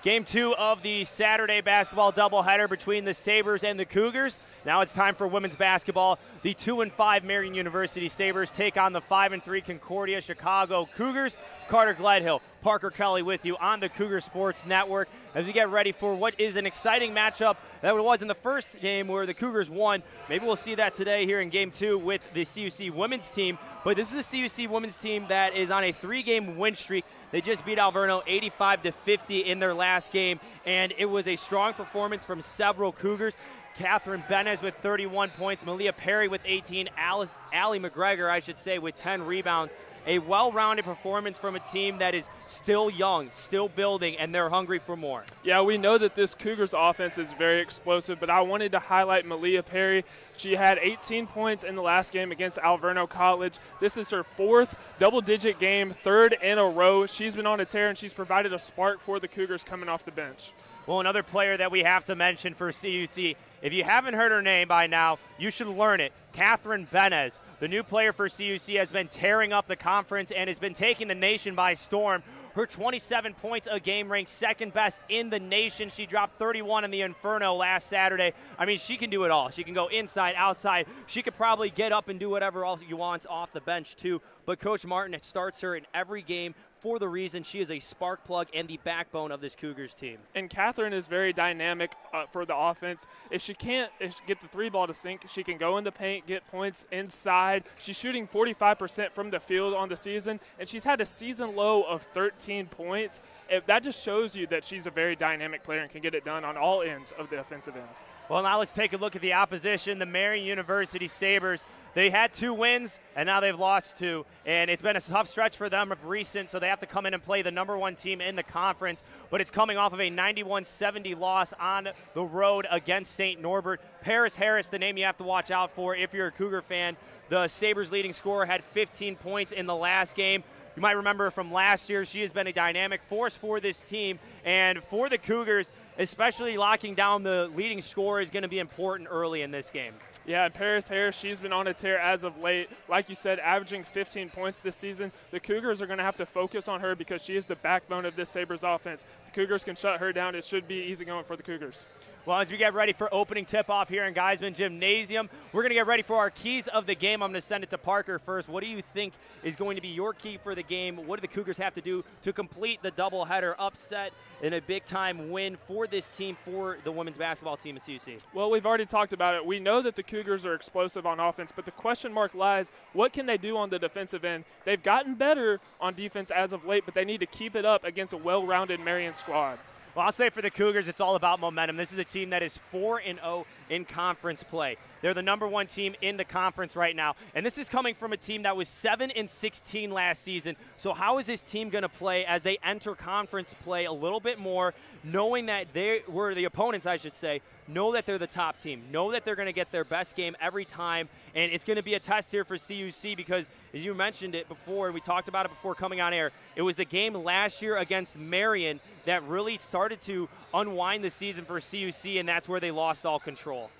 Game 2 of the Saturday basketball doubleheader between the Sabres and the Cougars. Now it's time for women's basketball. The 2-5 Marian University Sabres take on the 5-3 Concordia Chicago Cougars. Carter Gledhill, Parker Kelly with you on the Cougar Sports Network as we get ready for what is an exciting matchup that it was in the first game where the Cougars won. Maybe we'll see that today here in Game 2 with the CUC women's team. But this is a CUC women's team that is on a 3-game win streak. They just beat Alverno 85-50 in their last game, and it was a strong performance from several Cougars. Catherine Benez with 31 points, Malia Perry with 18, Allie McGregor, I should say, with 10 rebounds. A well-rounded performance from a team that is still young, still building, and they're hungry for more. Yeah, we know that this Cougars offense is very explosive, but I wanted to highlight Malia Perry. She had 18 points in the last game against Alverno College. This is her 4th double-digit game, 3rd in a row. She's been on a tear, and she's provided a spark for the Cougars coming off the bench. Well, another player that we have to mention for CUC, if you haven't heard her name by now, you should learn it. Catherine Benez, the new player for CUC, has been tearing up the conference and has been taking the nation by storm. Her 27 points a game ranks second best in the nation. She dropped 31 in the Inferno last Saturday. I mean, she can do it all. She can go inside, outside. She could probably get up and do whatever else she wants off the bench too. But Coach Martin starts her in every game for the reason she is a spark plug and the backbone of this Cougars team. And Catherine is very dynamic for the offense. If she can't get the 3-ball to sink, she can go in the paint, get points inside. She's shooting 45% from the field on the season, and she's had a season low of 13 points. That just shows you that she's a very dynamic player and can get it done on all ends of the offensive end. Well, now let's take a look at the opposition, the Marian University Sabres. They had 2 wins, and now they've lost 2. And it's been a tough stretch for them of recent, so they have to come in and play the number 1 team in the conference. But it's coming off of a 91-70 loss on the road against St. Norbert. Paris Harris, the name you have to watch out for if you're a Cougar fan. The Sabres' leading scorer had 15 points in the last game. You might remember her from last year. She has been a dynamic force for this team. And for the Cougars, especially locking down the leading scorer is going to be important early in this game. Yeah, and Paris Harris, she's been on a tear as of late. Like you said, averaging 15 points this season. The Cougars are going to have to focus on her because she is the backbone of this Sabres offense. The Cougars can shut her down. It should be easy going for the Cougars. Well, as we get ready for opening tip-off here in Geisman Gymnasium, we're going to get ready for our keys of the game. I'm going to send it to Parker first. What do you think is going to be your key for the game? What do the Cougars have to do to complete the doubleheader upset and a big-time win for this team, for the women's basketball team at CUC? Well, we've already talked about it. We know that the Cougars are explosive on offense, but the question mark lies, what can they do on the defensive end? They've gotten better on defense as of late, but they need to keep it up against a well-rounded Marian squad. Well, I'll say for the Cougars, it's all about momentum. This is a team that is 4-0 in conference play. They're the number 1 team in the conference right now. And this is coming from a team that was 7-16 last season. So how is this team going to play as they enter conference play a little bit more, knowing that they were the opponents, I should say, know that they're the top team, know that they're going to get their best game every time. And it's going to be a test here for CUC because, as you mentioned it before, we talked about it before coming on air, it was the game last year against Marian that really started to unwind the season for CUC, and that's where they lost all control.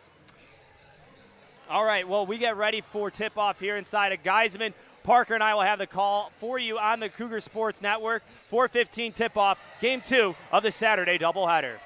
All right, well, we get ready for tip-off here inside of Geisman. Parker and I will have the call for you on the Cougar Sports Network. 4:15 tip-off, Game 2 of the Saturday doubleheader.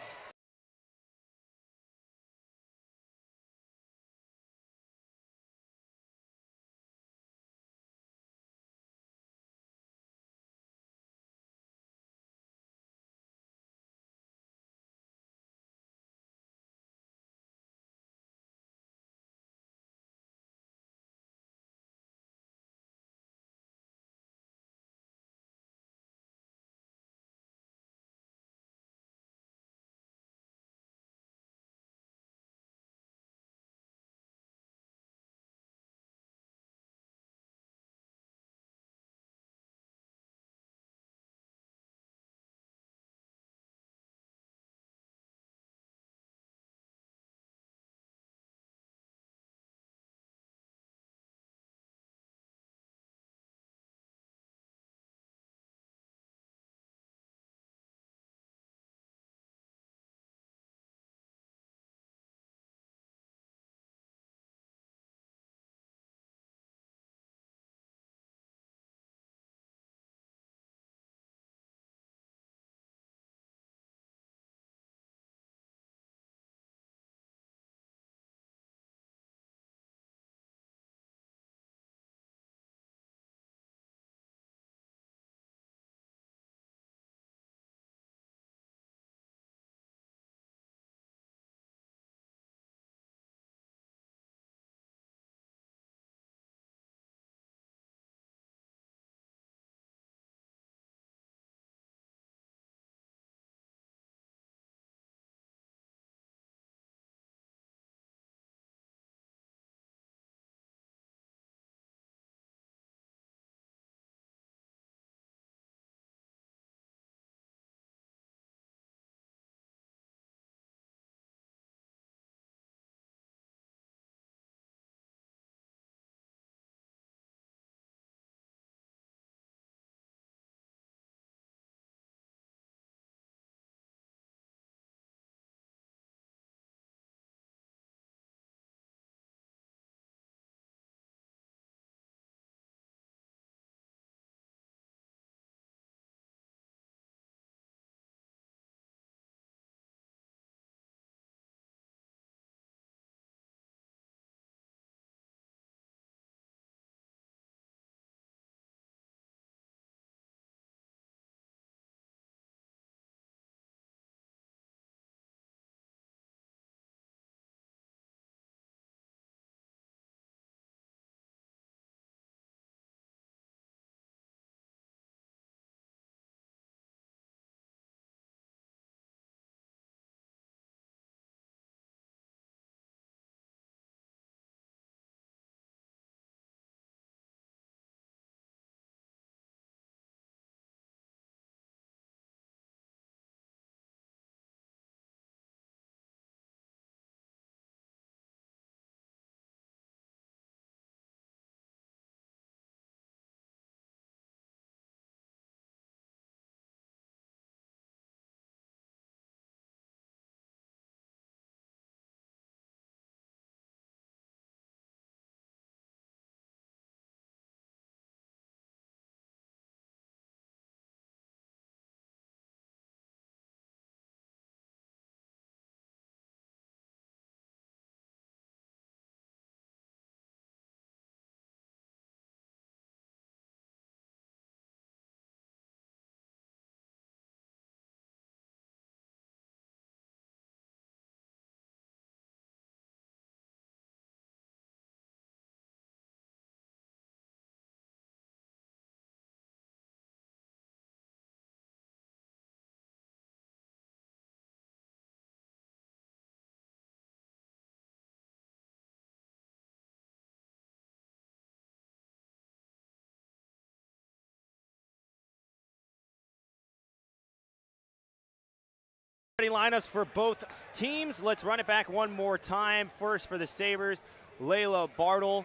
Lineups for both teams. Let's run it back one more time. First for the Sabres, Layla Bartle,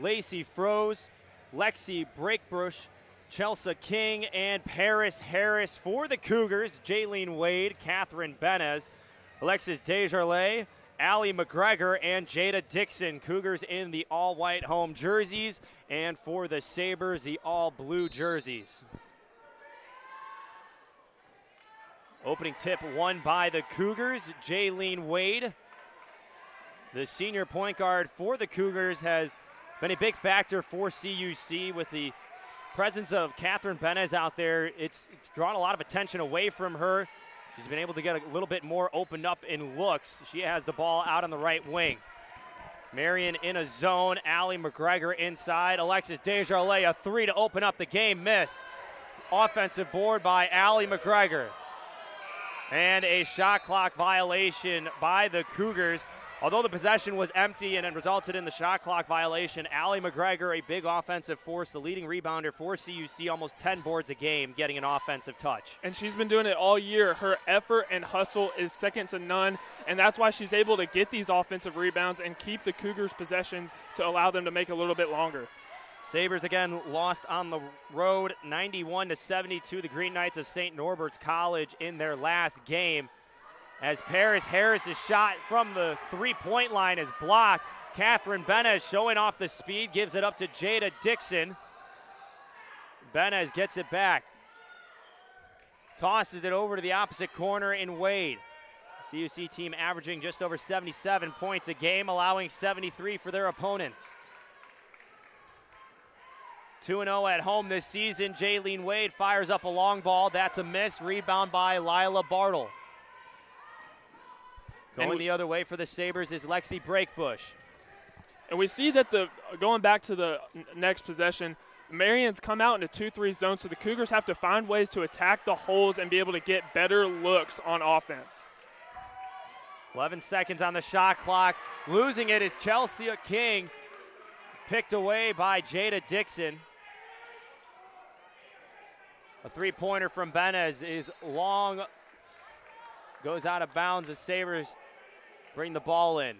Lacey Froze, Lexi Breakbush, Chelsea King, and Paris Harris. For the Cougars, Jaylene Wade, Catherine Benez, Alexis Desjardins, Allie McGregor, and Jada Dixon. Cougars in the all-white home jerseys, and for the Sabres, the all-blue jerseys. Opening tip won by the Cougars, Jaylene Wade. The senior point guard for the Cougars has been a big factor for CUC with the presence of Catherine Benez out there. It's drawn a lot of attention away from her. She's been able to get a little bit more opened up in looks. She has the ball out on the right wing. Marian in a zone, Allie McGregor inside. Alexis Desjardins, a three to open up the game, missed. Offensive board by Allie McGregor. And a shot clock violation by the Cougars. Although the possession was empty and it resulted in the shot clock violation, Allie McGregor, a big offensive force, the leading rebounder for CUC, almost 10 boards a game, getting an offensive touch. And she's been doing it all year. Her effort and hustle is second to none, and that's why she's able to get these offensive rebounds and keep the Cougars' possessions to allow them to make a little bit longer. Sabres again lost on the road, 91-72. The Green Knights of St. Norbert's College in their last game. As Paris Harris' shot from the three-point line is blocked. Catherine Benez showing off the speed, gives it up to Jada Dixon. Benez gets it back. Tosses it over to the opposite corner in Wade. CUC team averaging just over 77 points a game, allowing 73 for their opponents. 2-0 at home this season. Jaylene Wade fires up a long ball. That's a miss. Rebound by Lila Bartle. Going the other way for the Sabres is Lexi Breakbush. And we see that going back to the next possession, Marian's come out in a 2-3 zone, so the Cougars have to find ways to attack the holes and be able to get better looks on offense. 11 seconds on the shot clock. Losing it is Chelsea King. Picked away by Jada Dixon. A three-pointer from Benez is long. Goes out of bounds. The Sabres bring the ball in.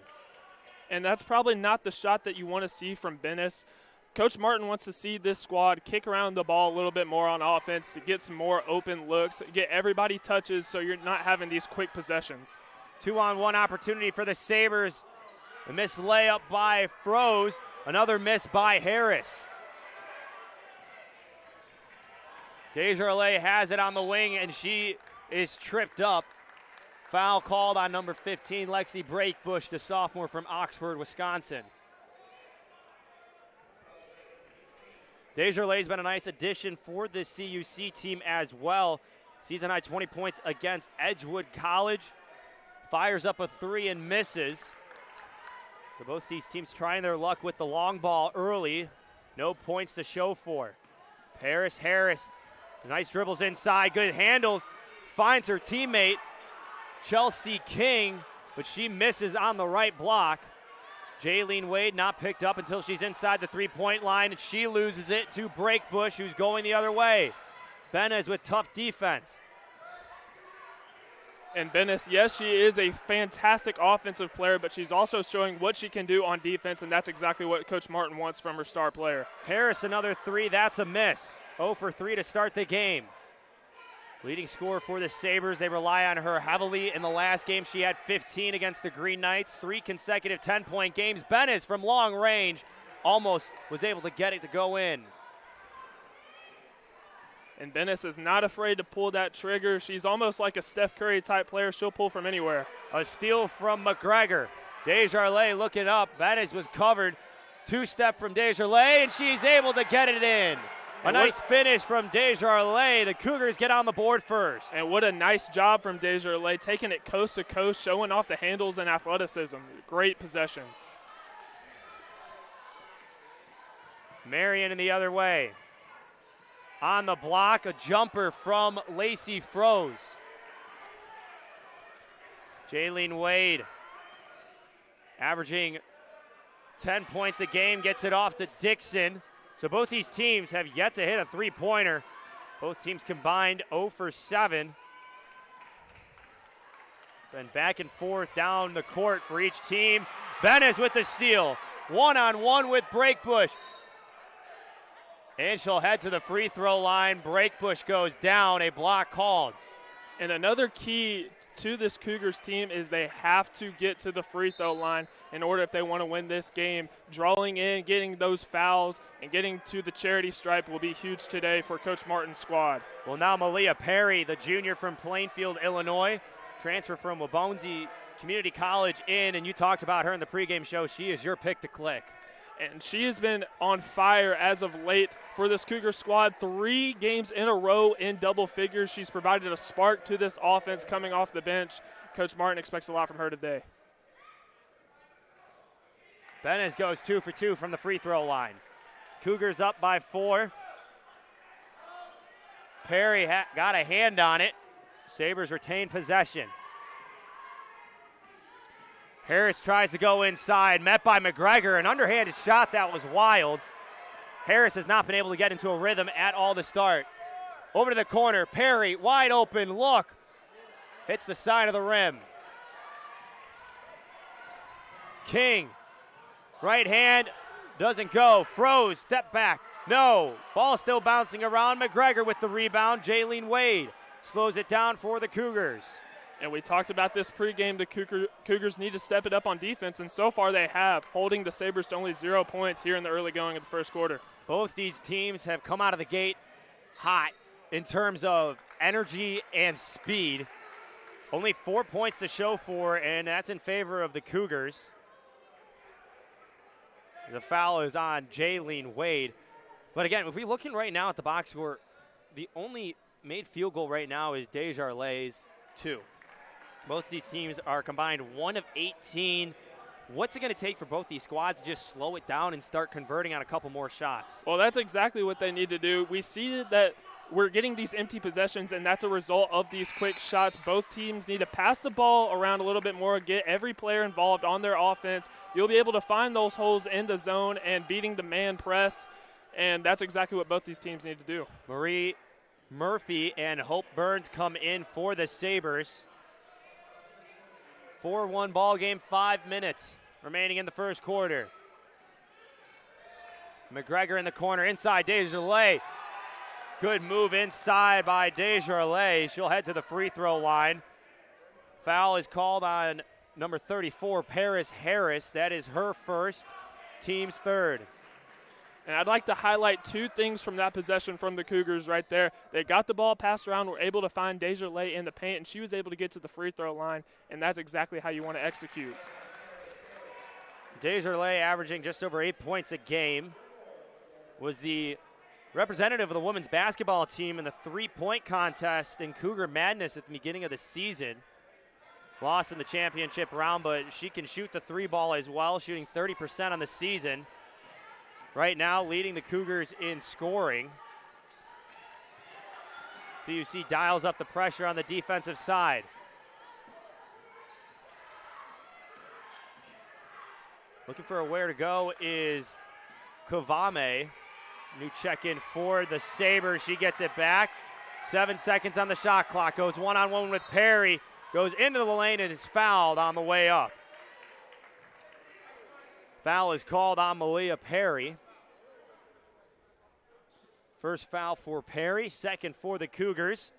And that's probably not the shot that you want to see from Benez. Coach Martin wants to see this squad kick around the ball a little bit more on offense to get some more open looks, get everybody touches so you're not having these quick possessions. 2-on-1 opportunity for the Sabres. A missed layup by Froze. Another miss by Harris. Desjardins has it on the wing, and she is tripped up. Foul called on number 15, Lexi Breakbush, the sophomore from Oxford, Wisconsin. Desjardins has been a nice addition for this CUC team as well. Season high 20 points against Edgewood College. Fires up a three and misses. So both these teams trying their luck with the long ball early. No points to show for. Paris Harris, nice dribbles inside, good handles. Finds her teammate, Chelsea King, but she misses on the right block. Jaylene Wade not picked up until she's inside the three-point line, and she loses it to Breakbush, who's going the other way. Benez with tough defense. And Benez, yes, she is a fantastic offensive player, but she's also showing what she can do on defense, and that's exactly what Coach Martin wants from her star player. Harris, another three. That's a miss. 0 for 3 to start the game. Leading scorer for the Sabres. They rely on her heavily. In the last game, she had 15 against the Green Knights. 3 consecutive 10-point games. Benez from long range almost was able to get it to go in. And Benez is not afraid to pull that trigger. She's almost like a Steph Curry type player. She'll pull from anywhere. A steal from McGregor. Desjardins looking up. Benez was covered. Two-step from Desjardins, and she's able to get it in. A nice finish from Desjardins. The Cougars get on the board first. And what a nice job from Desjardins, taking it coast to coast, showing off the handles and athleticism. Great possession. Marian in the other way. On the block, a jumper from Lacey Froze. Jaylene Wade, averaging 10 points a game, gets it off to Dixon. So both these teams have yet to hit a three-pointer. Both teams combined 0 for 7. And back and forth down the court for each team. Benes with the steal. One-on-one with Breakbush. And she'll head to the free throw line. Breakbush goes down, a block called. And another key to this Cougars team is they have to get to the free throw line in order if they want to win this game. Drawing in, getting those fouls, and getting to the charity stripe will be huge today for Coach Martin's squad. Well, now Malia Perry, the junior from Plainfield, Illinois, transfer from Wabonsie Community College and you talked about her in the pregame show. She is your pick to click. And she has been on fire as of late for this Cougar squad. 3 games in a row in double figures. She's provided a spark to this offense coming off the bench. Coach Martin expects a lot from her today. Benes goes 2 for 2 from the free throw line. Cougars up by 4. Perry got a hand on it. Sabres retain possession. Harris tries to go inside, met by McGregor, an underhanded shot that was wild. Harris has not been able to get into a rhythm at all to start. Over to the corner, Perry, wide open, look. Hits the side of the rim. King, right hand, doesn't go. Froze, step back, no. Ball still bouncing around. McGregor with the rebound. Jaylene Wade slows it down for the Cougars. And we talked about this pregame. The Cougars need to step it up on defense, and so far they have, holding the Sabres to only 0 points here in the early going of the first quarter. Both these teams have come out of the gate hot in terms of energy and speed. Only 4 points to show for, and that's in favor of the Cougars. The foul is on Jaylene Wade. But again, if we're looking right now at the box score, the only made field goal right now is Desjardins' 2. Both these teams are combined 1 of 18. What's it going to take for both these squads to just slow it down and start converting on a couple more shots? Well, that's exactly what they need to do. We see that we're getting these empty possessions, and that's a result of these quick shots. Both teams need to pass the ball around a little bit more, get every player involved on their offense. You'll be able to find those holes in the zone and beating the man press, and that's exactly what both these teams need to do. Marie Murphy and Hope Burns come in for the Sabres. 4-1 ball game, 5 minutes remaining in the first quarter. McGregor in the corner, inside Desjardins. Good move inside by Desjardins. She'll head to the free throw line. Foul is called on number 34, Paris Harris. That is her first, team's third. And I'd like to highlight 2 things from that possession from the Cougars right there. They got the ball passed around, were able to find Desjardins in the paint, and she was able to get to the free throw line, and that's exactly how you want to execute. Desjardins averaging just over 8 points a game. Was the representative of the women's basketball team in the three-point contest in Cougar Madness at the beginning of the season. Lost in the championship round, but she can shoot the 3 ball as well, shooting 30% on the season. Right now, leading the Cougars in scoring. CUC dials up the pressure on the defensive side. Looking for where to go is Kavame. New check-in for the Sabres. She gets it back. 7 seconds on the shot clock. Goes one-on-one with Perry. Goes into the lane and is fouled on the way up. Foul is called on Malia Perry. First foul for Perry, second for the Cougars.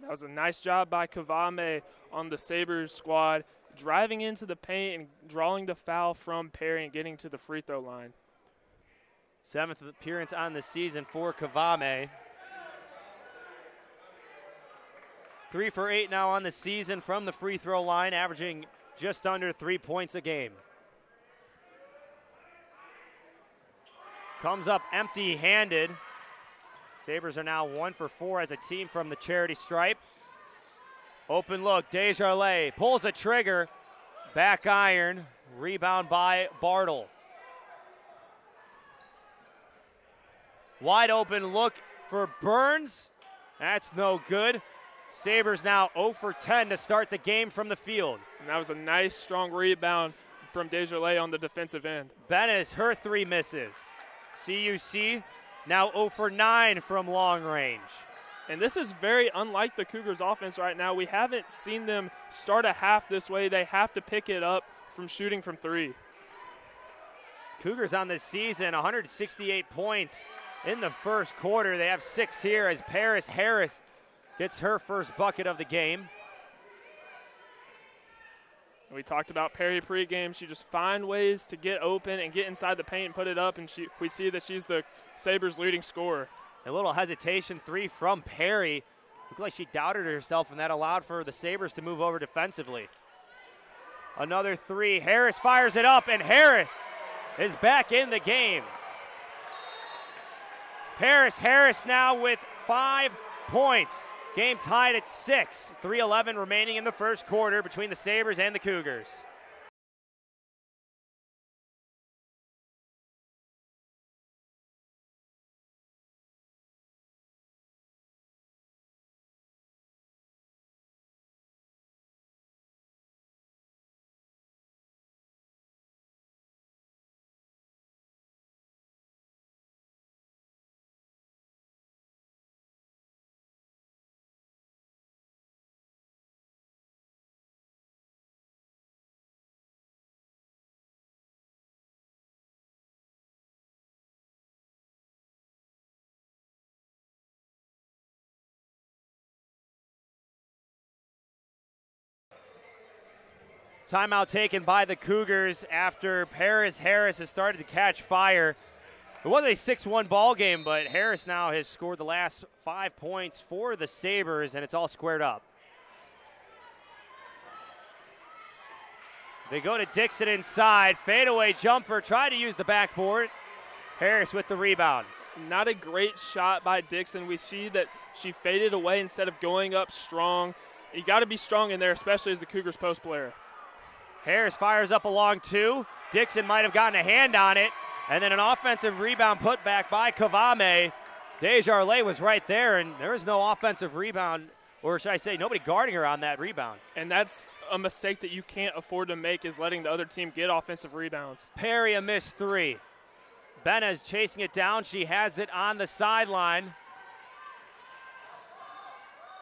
That was a nice job by Kavame on the Sabres squad, driving into the paint and drawing the foul from Perry and getting to the free throw line. 7th appearance on the season for Kavame. 3 for 8 now on the season from the free throw line, averaging just under 3 points a game. Comes up empty-handed. Sabres are now 1 for 4 as a team from the charity stripe. Open look, Desjardins pulls the trigger. Back iron, rebound by Bartle. Wide open look for Burns. That's no good. Sabres now 0 for 10 to start the game from the field. And that was a nice, strong rebound from Desjardins on the defensive end. Benes, her 3 misses. CUC now 0 for 9 from long range. And this is very unlike the Cougars offense right now. We haven't seen them start a half this way. They have to pick it up from shooting from three. Cougars on this season, 168 points in the first quarter. They have 6 here as Paris Harris gets her first bucket of the game. We talked about Perry pregame. She just finds ways to get open and get inside the paint and put it up, and we see that she's the Sabres' leading scorer. A little hesitation 3 from Perry. Looked like she doubted herself, and that allowed for the Sabres to move over defensively. Another 3. Harris fires it up, and Harris is back in the game. Paris Harris now with 5 points. Game tied at 6. 3:11 remaining in the first quarter between the Sabres and the Cougars. Timeout taken by the Cougars after Paris Harris has started to catch fire. It was a 6-1 ball game, but Harris now has scored the last 5 points for the Sabres, and it's all squared up. They go to Dixon inside. Fadeaway jumper. Tried to use the backboard. Harris with the rebound. Not a great shot by Dixon. We see that she faded away instead of going up strong. You got to be strong in there, especially as the Cougars post player. Harris fires up a long 2. Dixon might have gotten a hand on it. And then an offensive rebound put back by Kavame. Desjardins was right there, and there was no offensive rebound, or should I say nobody guarding her on that rebound. And that's a mistake that you can't afford to make, is letting the other team get offensive rebounds. Perry a missed 3. Benez chasing it down. She has it on the sideline.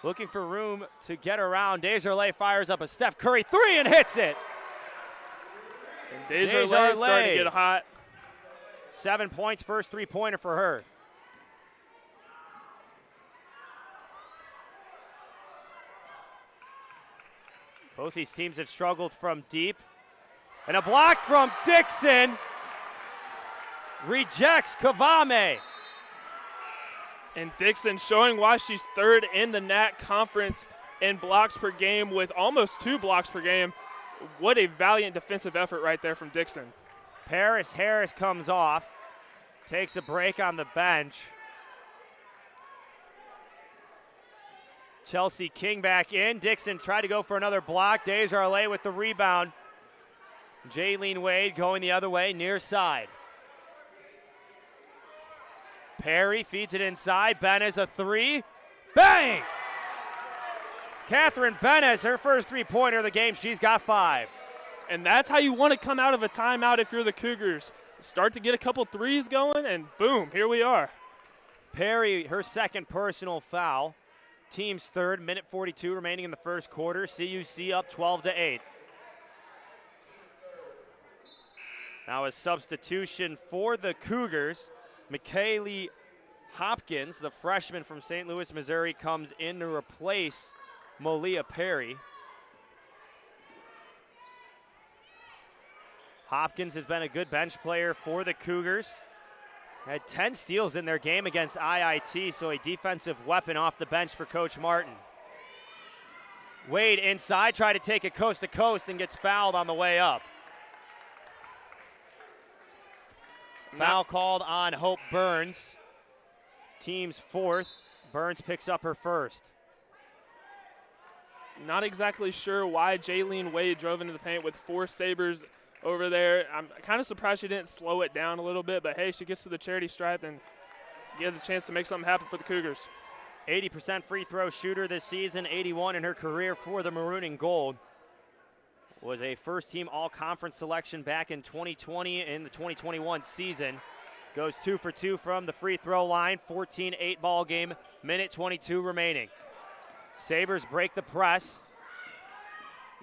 Looking for room to get around. Desjardins fires up a Steph Curry 3 and hits it. And Desjardins starting to get hot. 7 points, first 3-pointer for her. Both these teams have struggled from deep. And a block from Dixon. Rejects Kavame. And Dixon showing why she's third in the NAC conference in blocks per game with almost 2 blocks per game. What a valiant defensive effort right there from Dixon. Paris Harris comes off, takes a break on the bench. Chelsea King back in. Dixon tried to go for another block. Desjardins with the rebound. Jaylene Wade going the other way, near side. Perry feeds it inside. Benez a 3. Bang! Catherine Benez, her first 3-pointer of the game. She's got 5. And that's how you want to come out of a timeout if you're the Cougars. Start to get a couple threes going, and boom, here we are. Perry, her second personal foul. Team's third, minute 42 remaining in the first quarter. CUC up 12-8. Now a substitution for the Cougars. McKaylee Hopkins, the freshman from St. Louis, Missouri, comes in to replace Malia Perry. Hopkins has been a good bench player for the Cougars. Had 10 steals in their game against IIT, so a defensive weapon off the bench for Coach Martin. Wade inside, tried to take it coast to coast and gets fouled on the way up. Foul called on Hope Burns. Team's fourth. Burns picks up her first. Not exactly sure why Jaylene Wade drove into the paint with 4 Sabres over there. I'm kind of surprised she didn't slow it down a little bit, but hey, she gets to the charity stripe and gets a chance to make something happen for the Cougars. 80% free throw shooter this season, 81 in her career for the Maroon and Gold. Was a first-team all-conference selection back in 2020 in the 2021 season. Goes 2 for 2 from the free throw line. 14-8 ball game. Minute 22 remaining. Sabres break the press.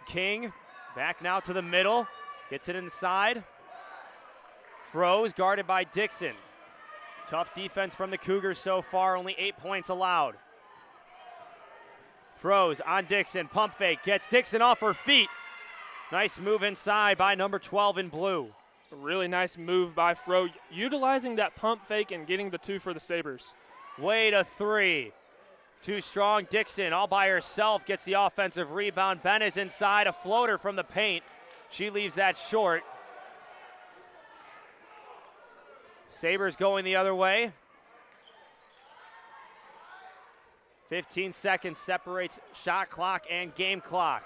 King back now to the middle. Gets it inside. Froze, guarded by Dixon. Tough defense from the Cougars so far. Only 8 points allowed. Froze on Dixon. Pump fake. Gets Dixon off her feet. Nice move inside by number 12 in blue. A really nice move by Fro, utilizing that pump fake and getting the 2 for the Sabres. Wade a 3. Too strong. Dixon all by herself gets the offensive rebound. Ben is inside. A floater from the paint. She leaves that short. Sabres going the other way. 15 seconds separates shot clock and game clock.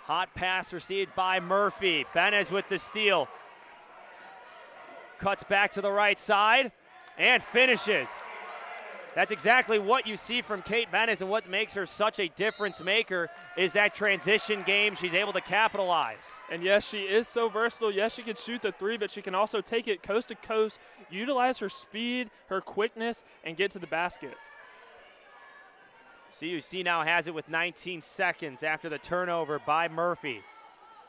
Hot pass received by Murphy. Benez with the steal. Cuts back to the right side and finishes. That's exactly what you see from Kate Benez, and what makes her such a difference maker is that transition game. She's able to capitalize. And yes, she is so versatile. Yes, she can shoot the 3, but she can also take it coast to coast, utilize her speed, her quickness, and get to the basket. CUC now has it with 19 seconds after the turnover by Murphy.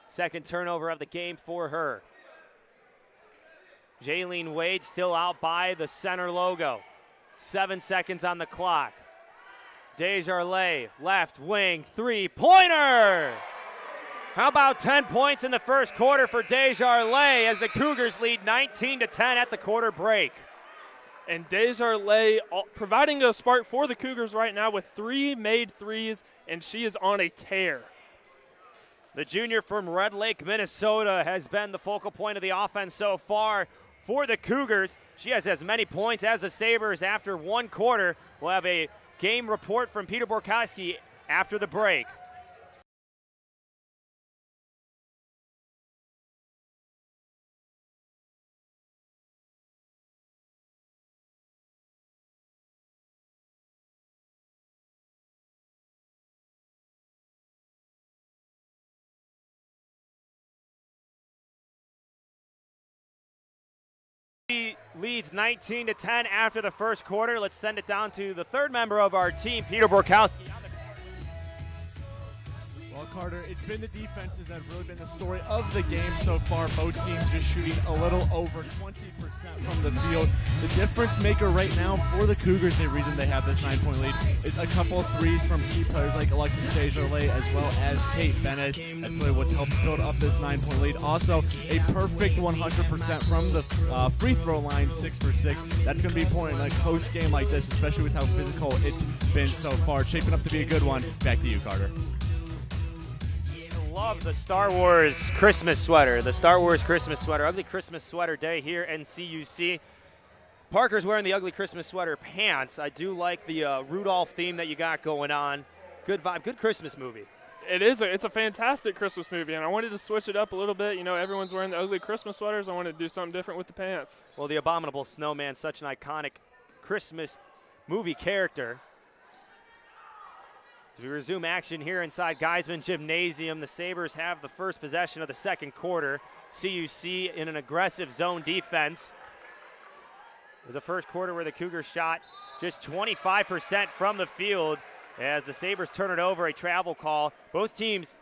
Second turnover of the game for her. Jaylene Wade still out by the center logo. 7 seconds on the clock. Desjardins, left wing, three-pointer! How about 10 points in the first quarter for Desjardins as the Cougars lead 19-10 at the quarter break. And Desjardins providing a spark for the Cougars right now with 3 made threes, and she is on a tear. The junior from Red Lake, Minnesota, has been the focal point of the offense so far for the Cougars. She has as many points as the Sabres after one quarter. We'll have a game report from Peter Borkowski after the break. Leads 19-10 after the first quarter. Let's send it down to the third member of our team, Peter Borkowski. Well, Carter, it's been the defenses that have really been the story of the game so far. Both teams just shooting a little over 20% from the field. The difference maker right now for the Cougars, the reason they have this 9-point lead, is a couple of threes from key players like Alexis Desjardins as well as Kate Bennett. That's really what's helped build up this 9-point lead. Also, a perfect 100% from the free throw line, 6 for 6. That's going to be important in a close game like this, especially with how physical it's been so far. Shaping up to be a good one. Back to you, Carter. Love the Star Wars Christmas sweater. The Star Wars Christmas sweater. Ugly Christmas sweater day here in CUC. Parker's wearing the ugly Christmas sweater pants. I do like the Rudolph theme that you got going on. Good vibe. Good Christmas movie. It is. It's a fantastic Christmas movie, and I wanted to switch it up a little bit. You know, everyone's wearing the ugly Christmas sweaters. I wanted to do something different with the pants. Well, the Abominable Snowman, such an iconic Christmas movie character. As we resume action here inside Geisman Gymnasium, the Sabres have the first possession of the second quarter. CUC in an aggressive zone defense. It was the first quarter where the Cougars shot just 25% from the field as the Sabres turn it over, a travel call. Both teams,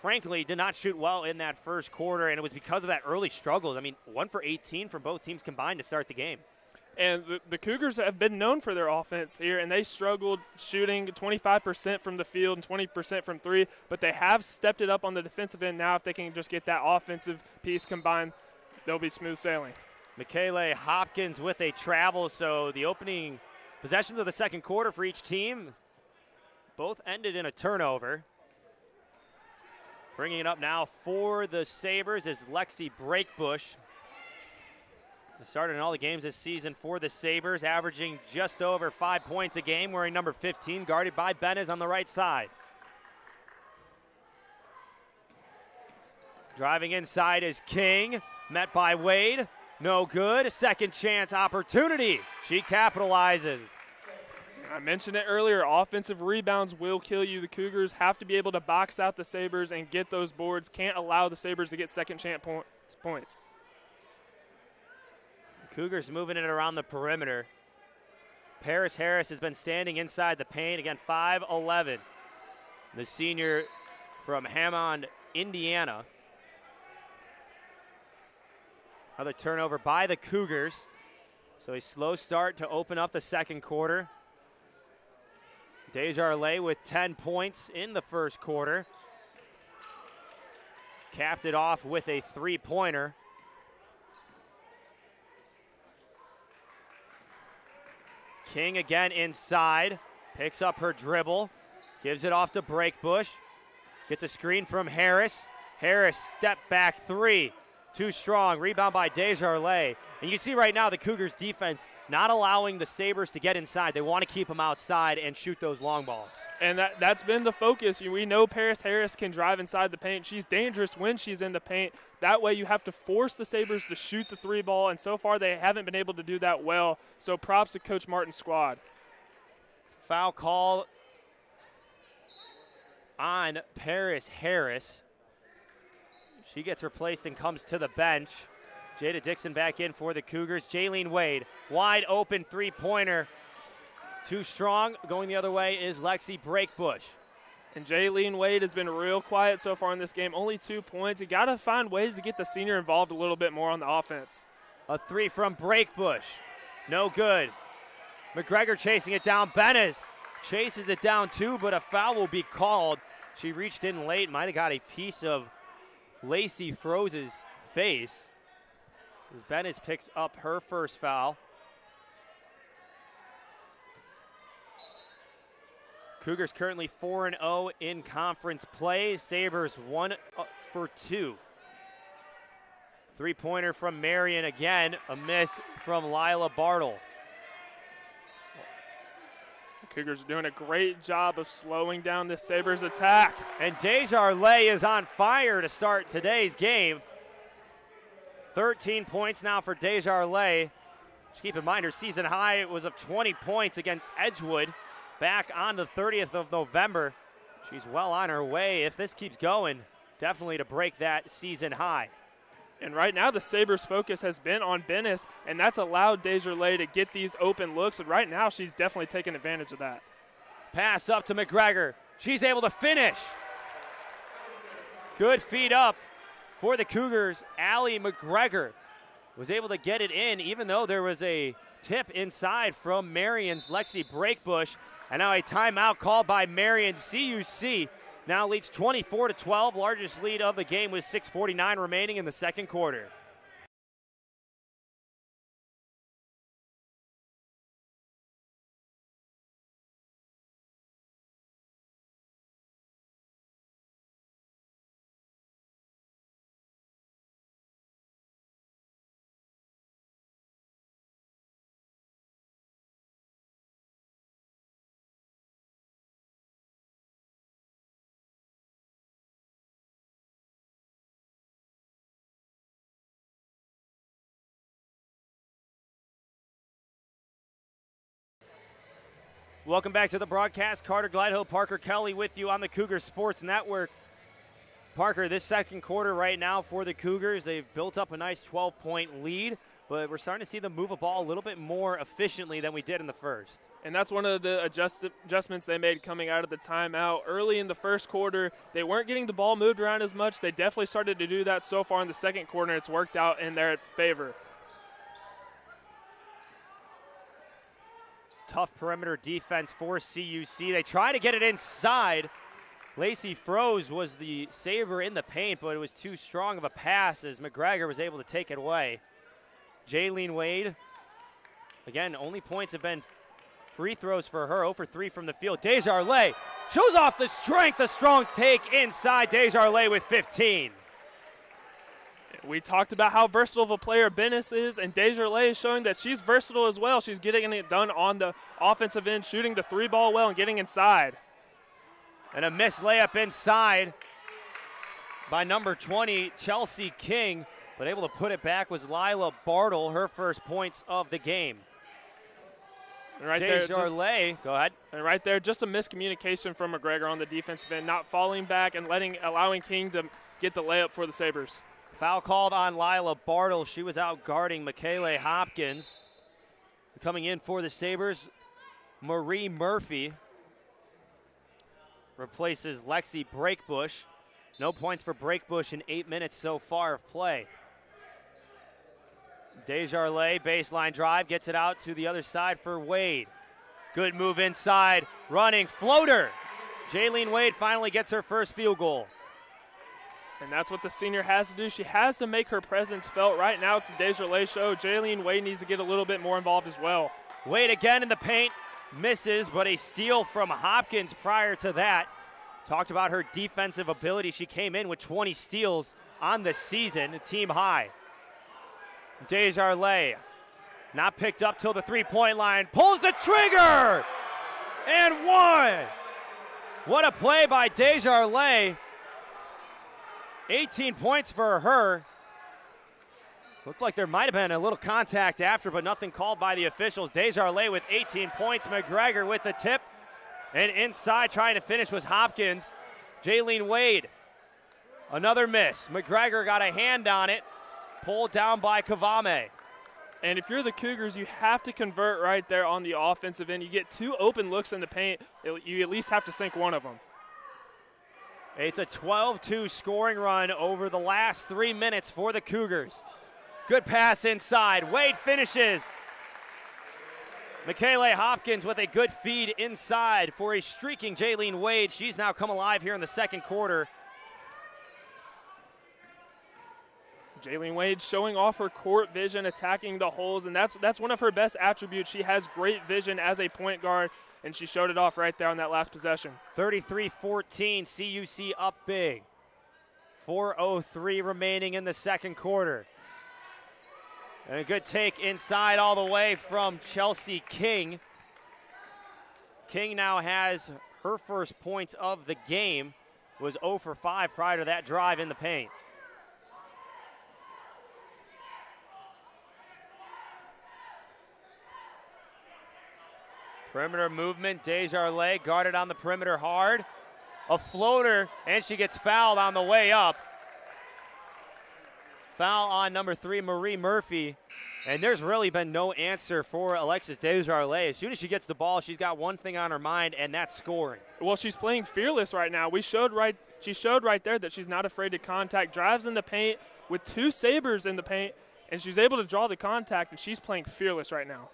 frankly, did not shoot well in that first quarter, and it was because of that early struggle. I mean, 1 for 18 from both teams combined to start the game. And the Cougars have been known for their offense here, and they struggled shooting 25% from the field and 20% from 3, but they have stepped it up on the defensive end now. If they can just get that offensive piece combined, they'll be smooth sailing. Michaela Hopkins with a travel, so the opening possessions of the second quarter for each team both ended in a turnover. Bringing it up now for the Sabres is Lexi Breakbush. Started in all the games this season for the Sabres, averaging just over 5 points a game, wearing number 15, guarded by Benez on the right side. Driving inside is King, met by Wade. No good. A second chance opportunity. She capitalizes. I mentioned it earlier, offensive rebounds will kill you. The Cougars have to be able to box out the Sabres and get those boards. Can't allow the Sabres to get second chance points. Cougars moving it around the perimeter. Paris Harris has been standing inside the paint. Again, 5'11", the senior from Hammond, Indiana. Another turnover by the Cougars. So a slow start to open up the second quarter. Desjardins with 10 points in the first quarter. Capped it off with a three-pointer. King again inside. Picks up her dribble. Gives it off to Breakbush. Gets a screen from Harris. Harris step back three. Too strong. Rebound by Desjardins. And you see right now the Cougars defense not allowing the Sabres to get inside. They want to keep them outside and shoot those long balls. And that's been the focus. We know Paris Harris can drive inside the paint. She's dangerous when she's in the paint. That way you have to force the Sabres to shoot the three ball, and so far they haven't been able to do that well. So props to Coach Martin's squad. Foul call on Paris Harris. She gets replaced and comes to the bench. Jada Dixon back in for the Cougars. Jaylene Wade, wide open three-pointer. Too strong. Going the other way is Lexi Breakbush. And Jaylene Wade has been real quiet so far in this game. Only 2 points. You got to find ways to get the senior involved a little bit more on the offense. A three from Breakbush. No good. McGregor chasing it down. Benes chases it down too, but a foul will be called. She reached in late. Might have got a piece of Lacey Froze's face as Benes picks up her first foul. Cougars currently 4-0 in conference play. Sabres 1 for 2. Three-pointer from Marian again. A miss from Lila Bartle. Cougars are doing a great job of slowing down the Sabres attack. And Desjardins is on fire to start today's game. 13 points now for Desjardins. Just keep in mind her season high was of 20 points against Edgewood back on the 30th of November. She's well on her way, if this keeps going, definitely to break that season high. And right now the Sabres' focus has been on Benes, and that's allowed Desjardins to get these open looks, and right now she's definitely taking advantage of that. Pass up to McGregor. She's able to finish. Good feed up for the Cougars. Allie McGregor was able to get it in, even though there was a tip inside from Marian's Lexi Breakbush. And now a timeout called by Marian. CUC now leads 24-12, largest lead of the game with 6:49 remaining in the second quarter. Welcome back to the broadcast. Carter Gladhill, Parker Kelly with you on the Cougar Sports Network. Parker, this second quarter right now for the Cougars, they've built up a nice 12-point lead, but we're starting to see them move a ball a little bit more efficiently than we did in the first. And that's one of the adjustments they made coming out of the timeout. Early in the first quarter, they weren't getting the ball moved around as much. They definitely started to do that so far in the second quarter, and it's worked out in their favor. Tough perimeter defense for CUC. They try to get it inside. Lacey Froze was the Sabre in the paint, but it was too strong of a pass as McGregor was able to take it away. Jaylene Wade, again, only points have been free throws for her, 0 for 3 from the field. Desjardins shows off the strength, a strong take inside. Desjardins with 15. We talked about how versatile of a player Benes is, and Desjardins is showing that she's versatile as well. She's getting it done on the offensive end, shooting the three ball well and getting inside. And a missed layup inside by number 20, Chelsea King, but able to put it back was Lila Bartle, her first points of the game. And right Desjardins, go ahead. And right there, just a miscommunication from McGregor on the defensive end, not falling back and allowing King to get the layup for the Sabres. Foul called on Lila Bartle. She was out guarding Michaela Hopkins. Coming in for the Sabres, Marie Murphy replaces Lexi Breakbush. No points for Breakbush in 8 minutes so far of play. Desjardins, baseline drive, gets it out to the other side for Wade. Good move inside, running floater. Jaylene Wade finally gets her first field goal. And that's what the senior has to do. She has to make her presence felt. Right now it's the Desjardins show. Jaylene Wade needs to get a little bit more involved as well. Wade again in the paint, misses, but a steal from Hopkins prior to that. Talked about her defensive ability. She came in with 20 steals on the season, a team high. Desjardins, not picked up till the three-point line, pulls the trigger, and one. What a play by Desjardins. 18 points for her. Looked like there might have been a little contact after, but nothing called by the officials. Desjardins with 18 points. McGregor with the tip. And inside trying to finish was Hopkins. Jaylene Wade, another miss. McGregor got a hand on it. Pulled down by Kavame. And if you're the Cougars, you have to convert right there on the offensive end. You get 2 open looks in the paint. You at least have to sink one of them. It's a 12-2 scoring run over the last 3 minutes for the Cougars. Good pass inside. Wade finishes. Michaela Hopkins with a good feed inside for a streaking Jaylene Wade. She's now come alive here in the second quarter. Jaylene Wade showing off her court vision, attacking the holes, and that's one of her best attributes. She has great vision as a point guard, and she showed it off right there on that last possession. 33-14, CUC up big. 4:03 remaining in the second quarter. And a good take inside all the way from Chelsea King. King now has her first points of the game. Was 0 for 5 prior to that drive in the paint. Perimeter movement, Desjardins guarded on the perimeter hard. A floater, and she gets fouled on the way up. Foul on number 3, Marie Murphy. And there's really been no answer for Alexis Desjardins. As soon as she gets the ball, she's got one thing on her mind, and that's scoring. Well, she's playing fearless right now. She showed right there that she's not afraid to contact. Drives in the paint with 2 Sabres in the paint, and she's able to draw the contact, and she's playing fearless right now.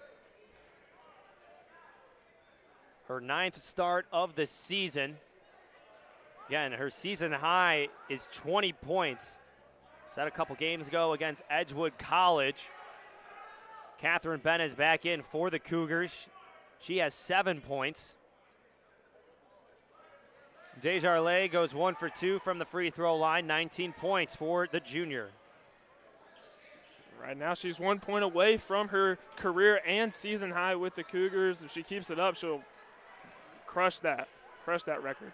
Her 9th start of the season. Again, her season high is 20 points. Set a couple games ago against Edgewood College. Catherine Benn is back in for the Cougars. She has 7 points. Desjardins goes 1 for 2 from the free throw line. 19 points for the junior. Right now she's 1 point away from her career and season high with the Cougars. If she keeps it up, she'll crush that record.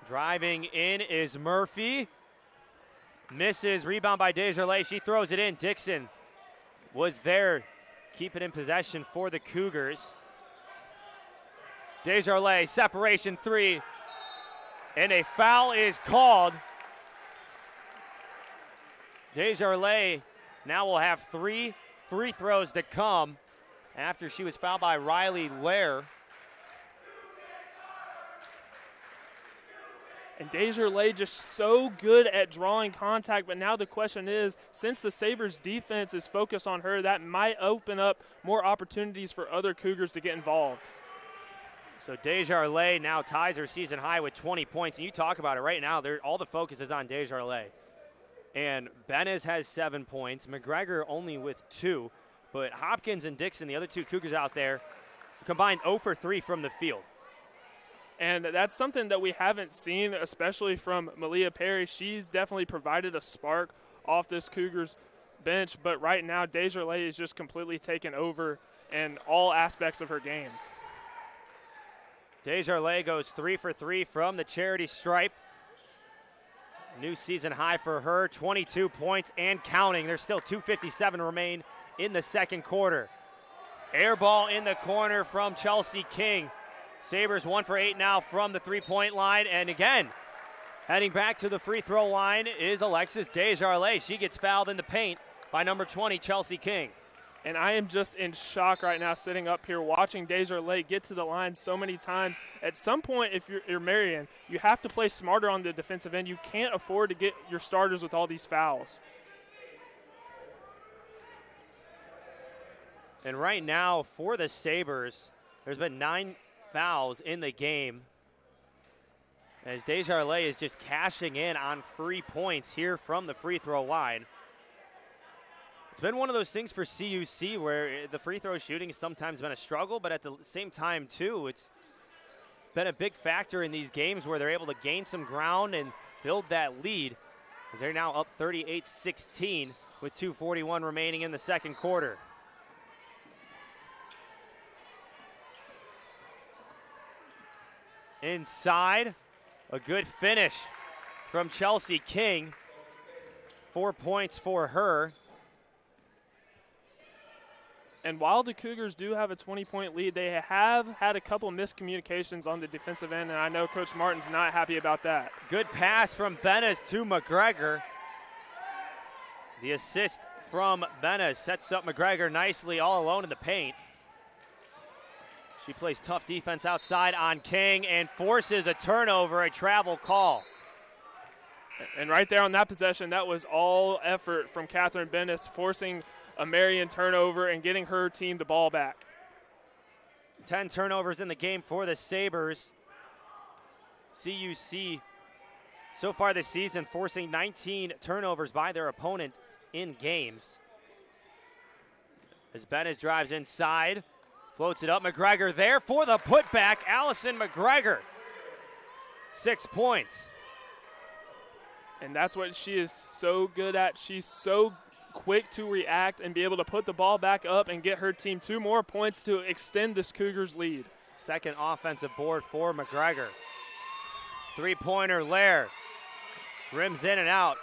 Driving in is Murphy. Misses, rebound by Desjardins. She throws it in. Dixon was there, keep it in possession for the Cougars. Desjardins, separation 3, and a foul is called. Desjardins now will have 3 free throws to come after she was fouled by Riley Lair. And Desjardins just so good at drawing contact, but now the question is, since the Sabres defense is focused on her, that might open up more opportunities for other Cougars to get involved. So Desjardins now ties her season high with 20 points, and you talk about it right now, all the focus is on Desjardins. And Benes has 7 points, McGregor only with 2, but Hopkins and Dixon, the other 2 Cougars out there, combined 0 for 3 from the field. And that's something that we haven't seen, especially from Malia Perry. She's definitely provided a spark off this Cougars bench, but right now Desjardins is just completely taken over in all aspects of her game. Desjardins goes 3 for 3 from the charity stripe. New season high for her, 22 points and counting. There's still 2:57 remain in the second quarter. Air ball in the corner from Chelsea King. Sabres 1 for 8 now from the three-point line, and again, Heading back to the free throw line is Alexis Desjardins. She gets fouled in the paint by number 20, Chelsea King. And I am just in shock right now sitting up here watching Desjardins get to the line so many times. At some point, if you're Marian, you have to play smarter on the defensive end. You can't afford to get your starters with all these fouls. And right now for the Sabres, there's been 9 fouls in the game, as Desjardins is just cashing in on free points here from the free throw line. It's been one of those things for CUC where the free throw shooting has sometimes been a struggle, but at the same time, too, it's been a big factor in these games where they're able to gain some ground and build that lead, as they're now up 38-16 with 2:41 remaining in the second quarter. Inside, a good finish from Chelsea King. 4 points for her. And while the Cougars do have a 20-point lead, they have had a couple miscommunications on the defensive end, and I know Coach Martin's not happy about that. Good pass from Benes to McGregor. The assist from Benes sets up McGregor nicely all alone in the paint. She plays tough defense outside on King and forces a turnover, a travel call. And right there on that possession, that was all effort from Catherine Benes, forcing a Marian turnover and getting her team the ball back. 10 turnovers in the game for the Sabres. CUC so far this season forcing 19 turnovers by their opponent in games. As Benes drives inside, floats it up. McGregor there for the putback. Allison McGregor, 6 points. And that's what she is so good at. She's so quick to react and be able to put the ball back up and get her team 2 more points to extend this Cougars lead. Second offensive board for McGregor. Three-pointer Lair. Rims in and out.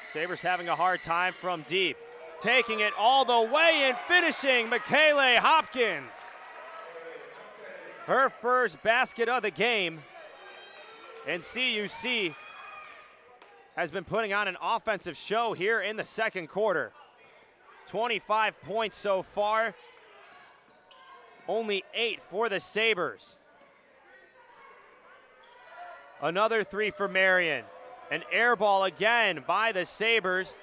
Sabres having a hard time from deep. Taking it all the way and finishing, Michaela Hopkins. Her first basket of the game. And CUC has been putting on an offensive show here in the second quarter. 25 points so far. Only 8 for the Sabres. Another 3 for Marian. An air ball again by the Sabres.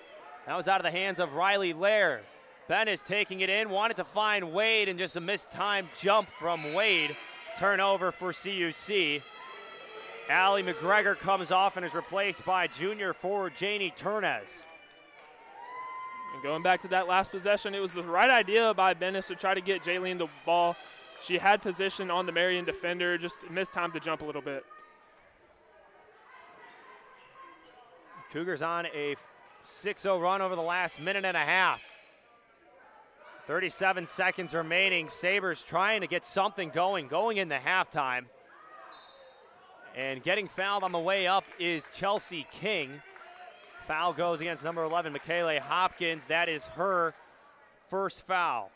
That was out of the hands of Riley Lair. Ben is taking it in, wanted to find Wade, and just a mistimed jump from Wade. Turnover for CUC. Allie McGregor comes off and is replaced by junior forward Janie Turnez. And going back to that last possession, it was the right idea by Benes to try to get Jaylene the ball. She had position on the Marian defender, just mistimed the jump a little bit. Cougars on a 6-0 run over the last minute and a half. 37 seconds remaining. Sabres trying to get something going into halftime. And getting fouled on the way up is Chelsea King. Foul goes against number 11, Michaela Hopkins. That is her first foul.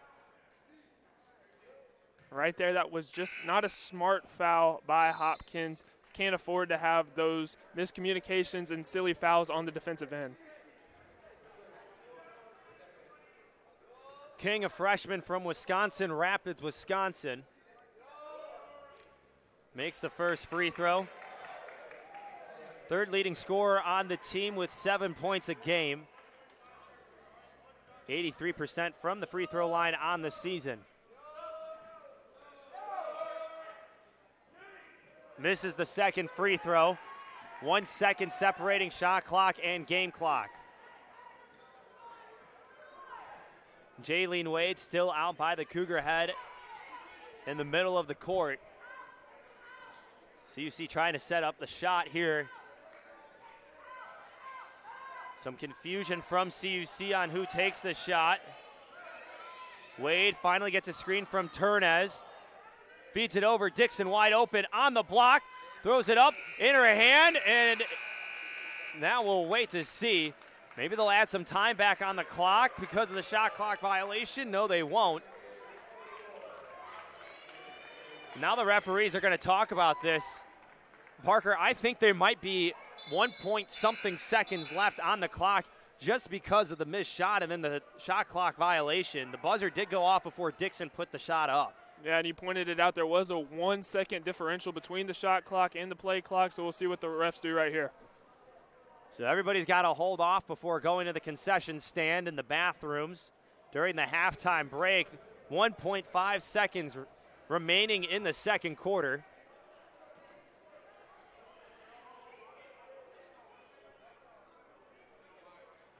Right there, that was just not a smart foul by Hopkins. Can't afford to have those miscommunications and silly fouls on the defensive end. King, a freshman from Wisconsin Rapids, Wisconsin, makes the first free throw. Third leading scorer on the team with 7 points a game. 83% from the free throw line on the season. Misses the second free throw. 1 second separating shot clock and game clock. Jaylene Wade still out by the Cougar head in the middle of the court. CUC trying to set up the shot here. Some confusion from CUC on who takes the shot. Wade finally gets a screen from Turnez. Feeds it over, Dixon wide open on the block. Throws it up in her hand, and now we'll wait to see. Maybe they'll add some time back on the clock because of the shot clock violation. No, they won't. Now the referees are going to talk about this. Parker, I think there might be 1 point something seconds left on the clock just because of the missed shot and then the shot clock violation. The buzzer did go off before Dixon put the shot up. Yeah, and you pointed it out. There was a 1 second differential between the shot clock and the play clock, so we'll see what the refs do right here. So everybody's got to hold off before going to the concession stand in the bathrooms during the halftime break. 1.5 seconds remaining in the second quarter.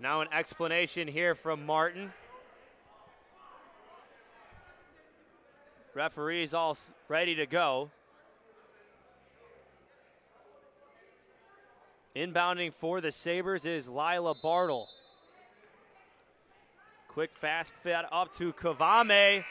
Now an explanation here from Martin. Referees all ready to go. Inbounding for the Sabres is Lila Bartle. Quick fast fit up to Kavame.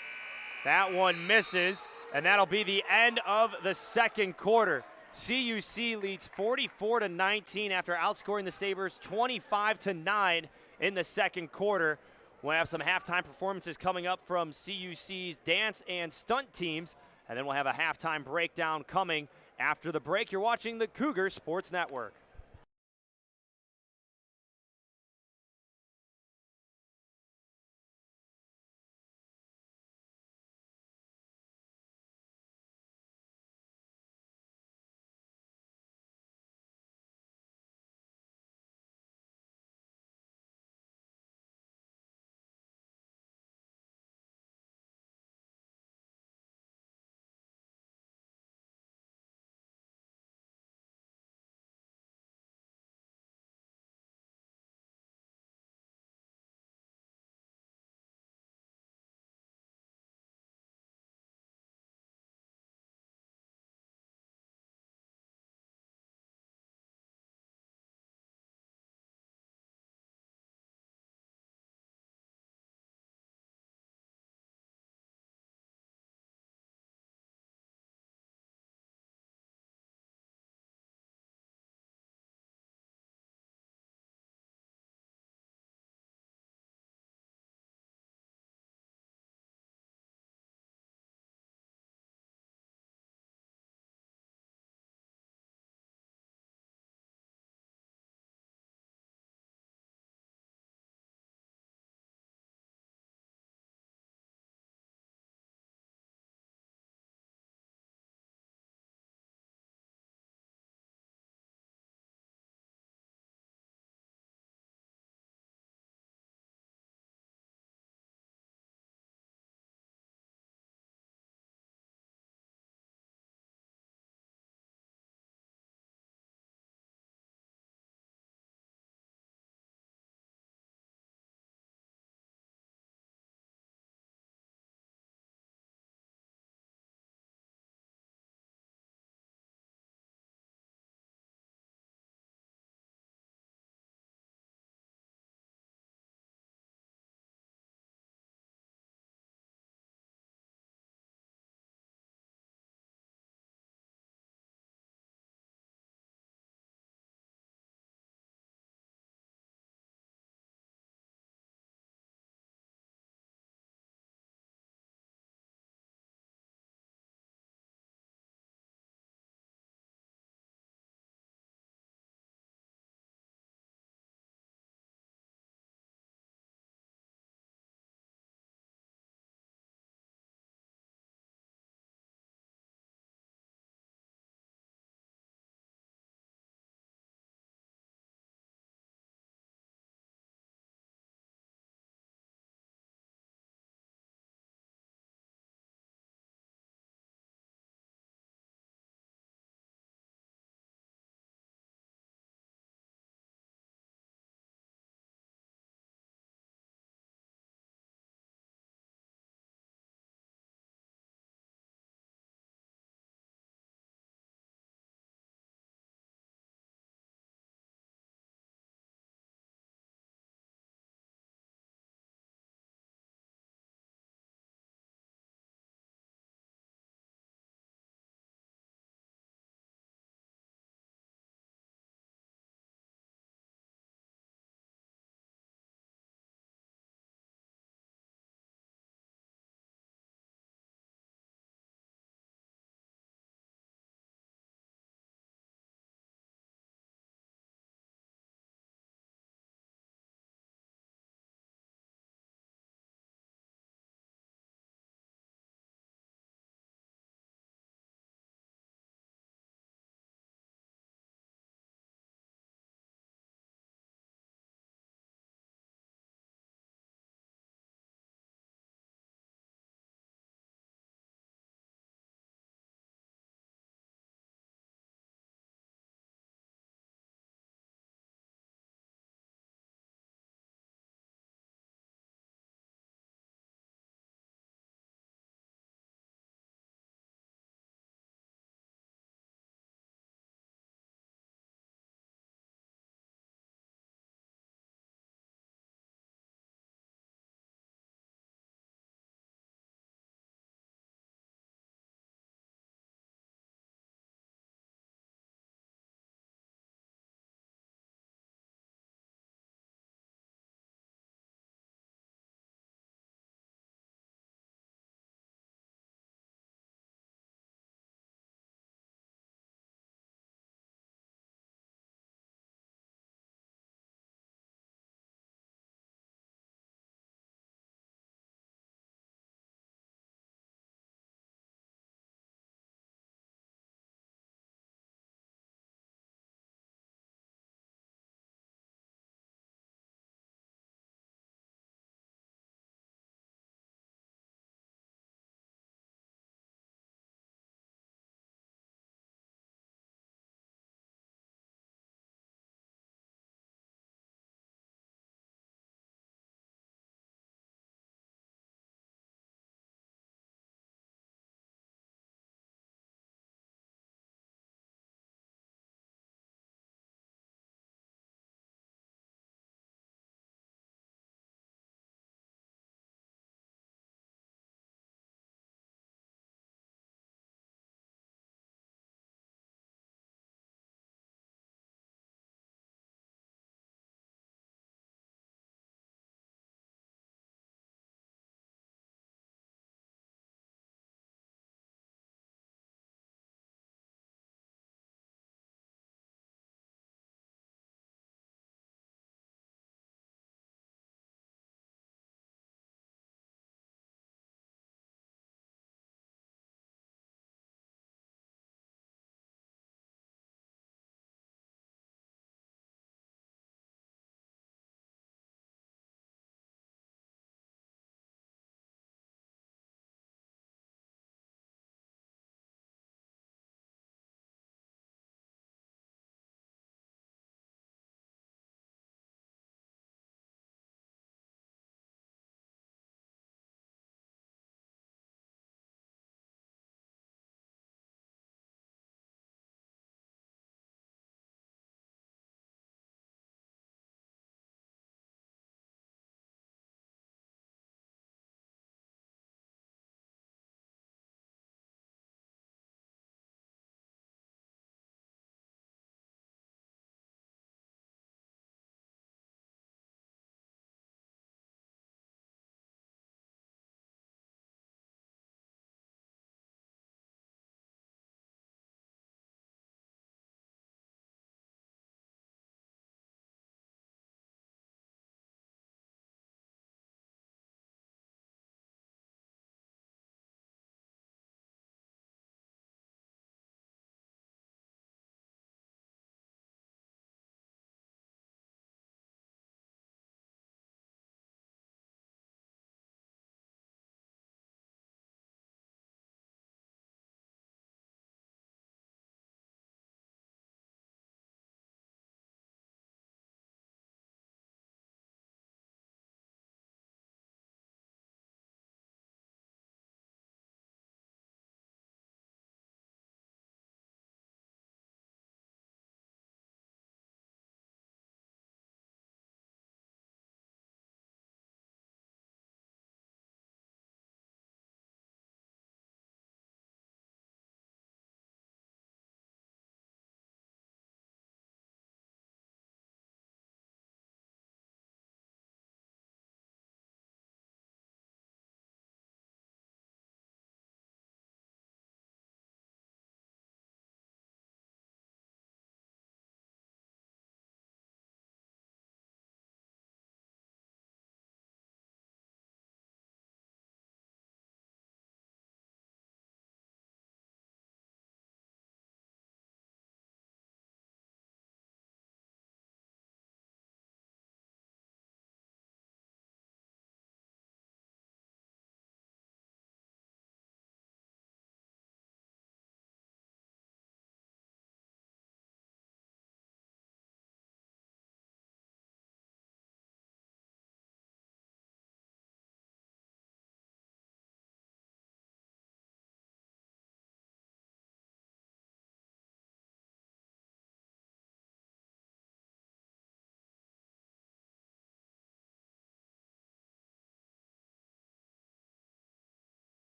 That one misses, and that'll be the end of the second quarter. CUC leads 44-19 after outscoring the Sabres 25-9 in the second quarter. We'll have some halftime performances coming up from CUC's dance and stunt teams, and then we'll have a halftime breakdown coming after the break. You're watching the Cougar Sports Network.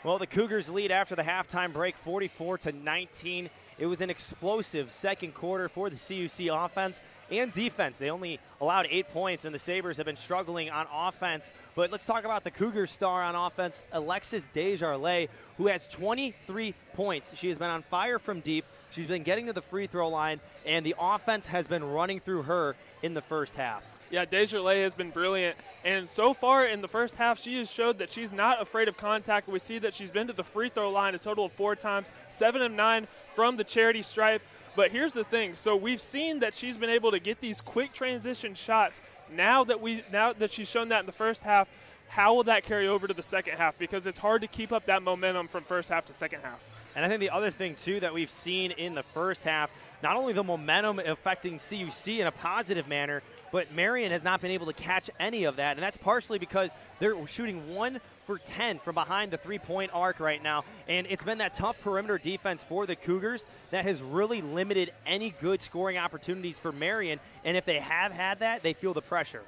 Well, the Cougars lead after the halftime break, 44-19. It was an explosive second quarter for the CUC offense and defense. They only allowed 8 points, and the Sabres have been struggling on offense. But let's talk about the Cougars star on offense, Alexis Desjardins, who has 23 points. She has been on fire from deep. She's been getting to the free throw line, and the offense has been running through her in the first half. Yeah, Desjardins has been brilliant. And so far in the first half, she has showed that she's not afraid of contact. We see that she's been to the free throw line a total of 4 times, 7 of 9 from the charity stripe. But here's the thing. So we've seen that she's been able to get these quick transition shots. Now that she's shown that in the first half, how will that carry over to the second half? Because it's hard to keep up that momentum from first half to second half. And I think the other thing, too, that we've seen in the first half, not only the momentum affecting CUC in a positive manner, but Marian has not been able to catch any of that, and that's partially because they're shooting 1 for 10 from behind the three-point arc right now, and it's been that tough perimeter defense for the Cougars that has really limited any good scoring opportunities for Marian, and if they have had that, they feel the pressure.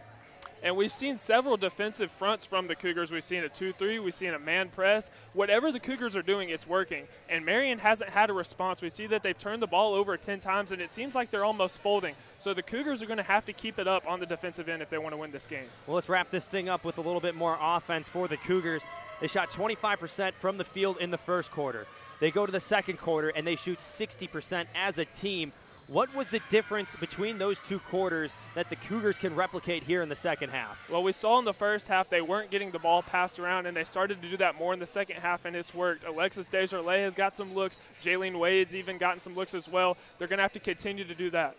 And we've seen several defensive fronts from the Cougars. We've seen a 2-3. We've seen a man press. Whatever the Cougars are doing, it's working. And Marian hasn't had a response. We see that they've turned the ball over 10 times, and it seems like they're almost folding. So the Cougars are going to have to keep it up on the defensive end if they want to win this game. Well, let's wrap this thing up with a little bit more offense for the Cougars. They shot 25% from the field in the first quarter. They go to the second quarter, and they shoot 60% as a team. What was the difference between those two quarters that the Cougars can replicate here in the second half? Well, we saw in the first half they weren't getting the ball passed around, and they started to do that more in the second half, and it's worked. Alexis Desjardins has got some looks. Jaylene Wade's even gotten some looks as well. They're going to have to continue to do that.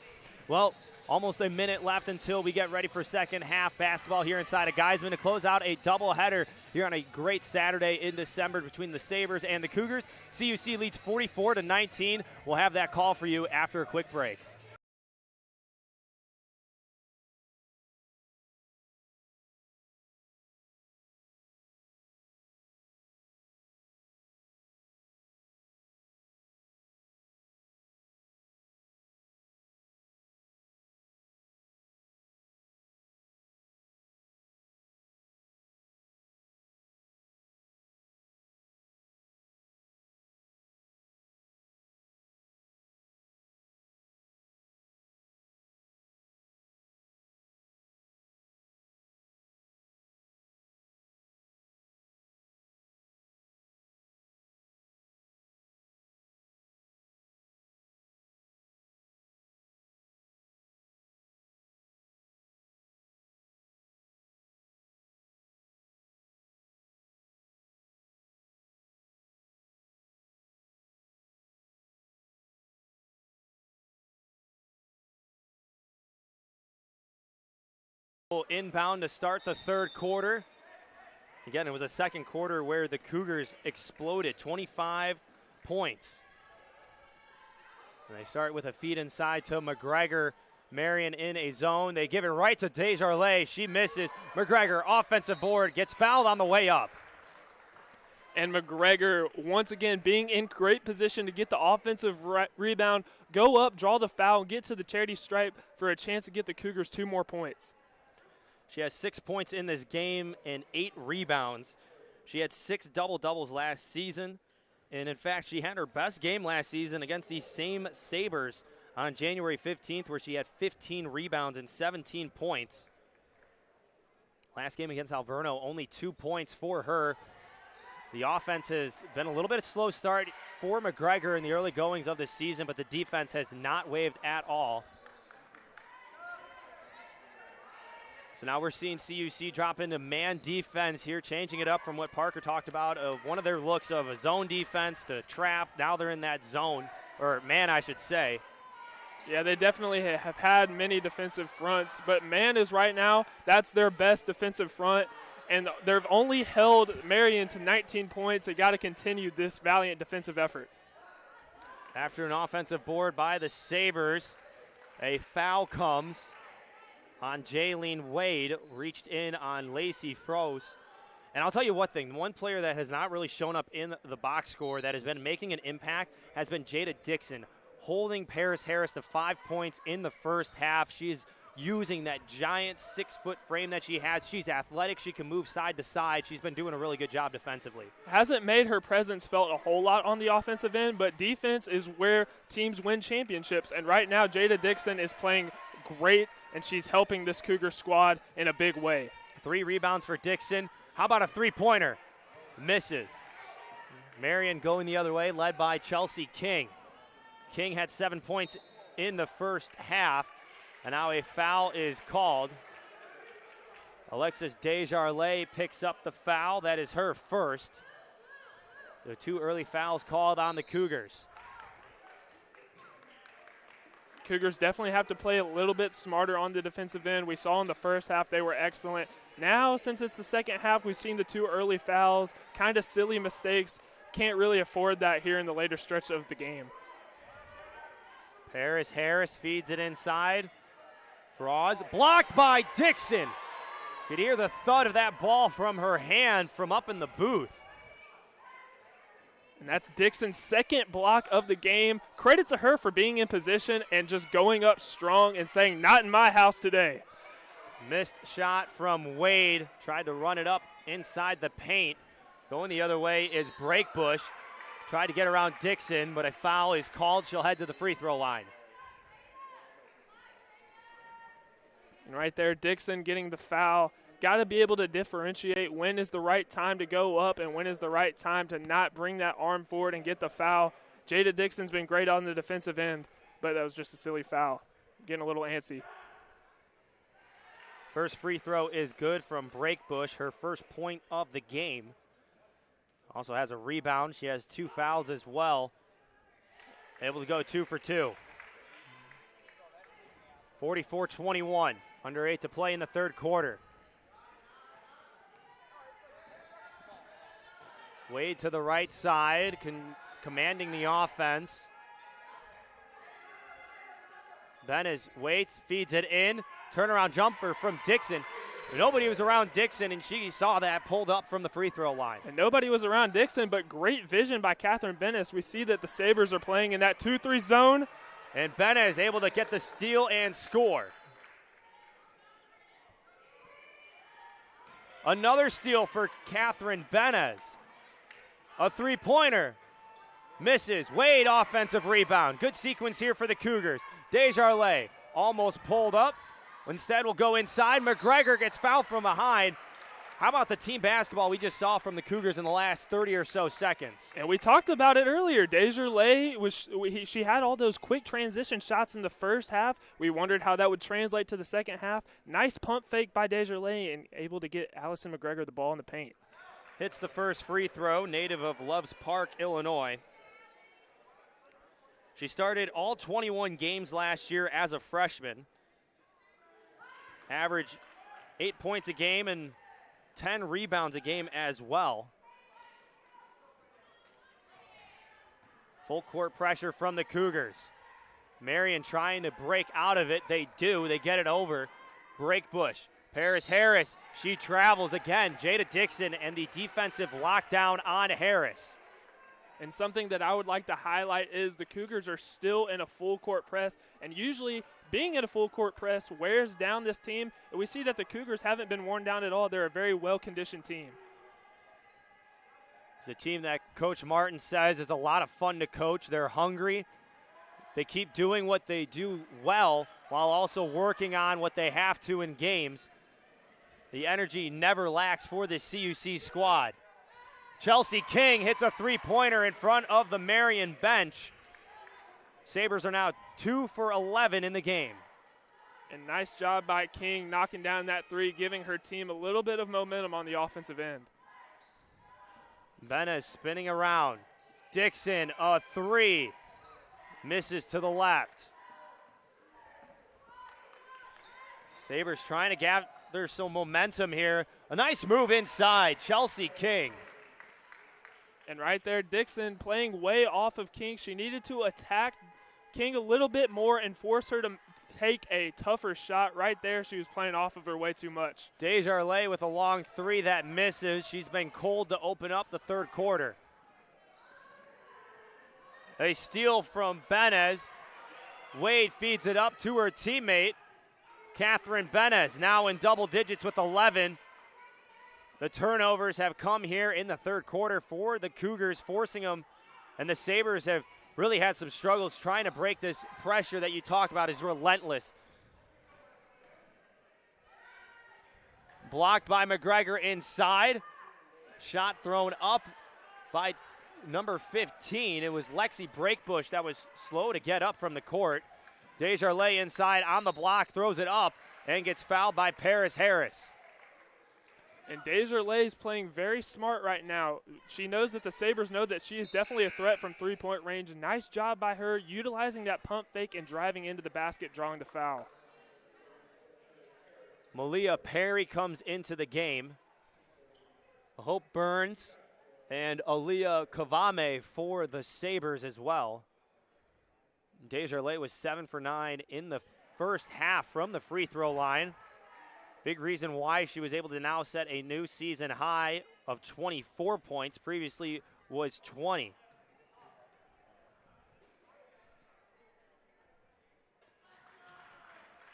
Well, almost a minute left until we get ready for second half basketball here inside of Geisman to close out a doubleheader here on a great Saturday in December between the Sabres and the Cougars. CUC leads 44-19. We'll have that call for you after a quick break. Inbound to start the third quarter. Again, it was a second quarter where the Cougars exploded, 25 points. And they start with a feed inside to McGregor. Marian in a zone. They give it right to Desjardins. She misses. McGregor, offensive board, gets fouled on the way up. And McGregor, once again, being in great position to get the offensive rebound, go up, draw the foul, and get to the charity stripe for a chance to get the Cougars 2 more points. She has 6 points in this game and 8 rebounds. She had 6 double-doubles last season. And, in fact, she had her best game last season against these same Sabres on January 15th, where she had 15 rebounds and 17 points. Last game against Alverno, only 2 points for her. The offense has been a little bit of a slow start for McGregor in the early goings of the season, but the defense has not wavered at all. So now we're seeing CUC drop into man defense here, changing it up from what Parker talked about of one of their looks of a zone defense to trap. Now they're in that zone, or man, I should say. Yeah, they definitely have had many defensive fronts, but man is right now, that's their best defensive front, and they've only held Marian to 19 points. They got to continue this valiant defensive effort. After an offensive board by the Sabres, a foul comes on Jaylene Wade, reached in on Lacey Froese. And I'll tell you one thing, one player that has not really shown up in the box score that has been making an impact has been Jada Dixon, holding Paris Harris to 5 points in the first half. She's using that giant 6-foot frame that she has. She's athletic. She can move side to side. She's been doing a really good job defensively. Hasn't made her presence felt a whole lot on the offensive end, but defense is where teams win championships. And right now, Jada Dixon is playing great, and she's helping this Cougar squad in a big way. 3 rebounds for Dixon. How about a three-pointer? Misses. Marian going the other way, led by Chelsea King. King had 7 points in the first half, and now a foul is called. Alexis Desjardins picks up the foul. That is her first. There are 2 early fouls called on the Cougars. Cougars definitely have to play a little bit smarter on the defensive end. We saw in the first half they were excellent. Now, since it's the second half, we've seen the 2 early fouls, kind of silly mistakes. Can't really afford that here in the later stretch of the game. Paris Harris feeds it inside. Froz blocked by Dixon. Could hear the thud of that ball from her hand from up in the booth. And that's Dixon's second block of the game. Credit to her for being in position and just going up strong and saying, "Not in my house today." Missed shot from Wade. Tried to run it up inside the paint. Going the other way is Breakbush. Tried to get around Dixon, but a foul is called. She'll head to the free throw line. And right there, Dixon getting the foul. Got to be able to differentiate when is the right time to go up and when is the right time to not bring that arm forward and get the foul. Jada Dixon's been great on the defensive end, but that was just a silly foul. Getting a little antsy. First free throw is good from Breakbush, her first point of the game. Also has a rebound. She has 2 fouls as well. Able to go 2 for 2. 44-21. Under 8 to play in the third quarter. Wade to the right side, commanding the offense. Benes waits, feeds it in. Turnaround jumper from Dixon. Nobody was around Dixon, and she saw that pulled up from the free throw line. And nobody was around Dixon, but great vision by Catherine Benes. We see that the Sabres are playing in that 2-3 zone. And Benes able to get the steal and score. Another steal for Catherine Benes. A three-pointer. Misses. Wade offensive rebound. Good sequence here for the Cougars. Desjardins almost pulled up. Instead, will go inside. McGregor gets fouled from behind. How about the team basketball we just saw from the Cougars in the last 30 or so seconds? And we talked about it earlier. Desjardins, she had all those quick transition shots in the first half. We wondered how that would translate to the second half. Nice pump fake by Desjardins and able to get Allison McGregor the ball in the paint. Hits the first free throw, native of Loves Park, Illinois. She started all 21 games last year as a freshman. Averaged 8 points a game and 10 rebounds a game as well. Full court pressure from the Cougars. Marian trying to break out of it. They do. They get it over. Breakbush. Paris Harris. She travels again. Jada Dixon and the defensive lockdown on Harris. And something that I would like to highlight is the Cougars are still in a full court press, and usually being in a full court press wears down this team. And we see that the Cougars haven't been worn down at all. They're a very well-conditioned team. It's a team that Coach Martin says is a lot of fun to coach. They're hungry. They keep doing what they do well while also working on what they have to in games. The energy never lacks for this CUC squad. Chelsea King hits a three-pointer in front of the Marian bench. Sabres are now 2 for 11 in the game. And nice job by King knocking down that three, giving her team a little bit of momentum on the offensive end. Benes spinning around. Dixon, a three. Misses to the left. Sabres trying to gather some momentum here. A nice move inside. Chelsea King. And right there, Dixon playing way off of King. She needed to attack King a little bit more and force her to take a tougher shot. Right there, she was playing off of her way too much. Desjardins with a long three that misses. She's been cold to open up the third quarter. A steal from Benes. Wade feeds it up to her teammate. Catherine Benez now in double digits with 11. The turnovers have come here in the third quarter for the Cougars, forcing them, and the Sabres have really had some struggles trying to break this pressure that you talk about is relentless. Blocked by McGregor inside. Shot thrown up by number 15. It was Lexi Breakbush that was slow to get up from the court. Desjardins inside on the block, throws it up, and gets fouled by Paris Harris. And Desjardins is playing very smart right now. She knows that the Sabres know that she is definitely a threat from three-point range. Nice job by her utilizing that pump fake and driving into the basket, drawing the foul. Malia Perry comes into the game. Hope Burns and Aaliyah Kavame for the Sabres as well. Desjardins was 7 for 9 in the first half from the free throw line. Big reason why she was able to now set a new season high of 24 points. Previously was 20.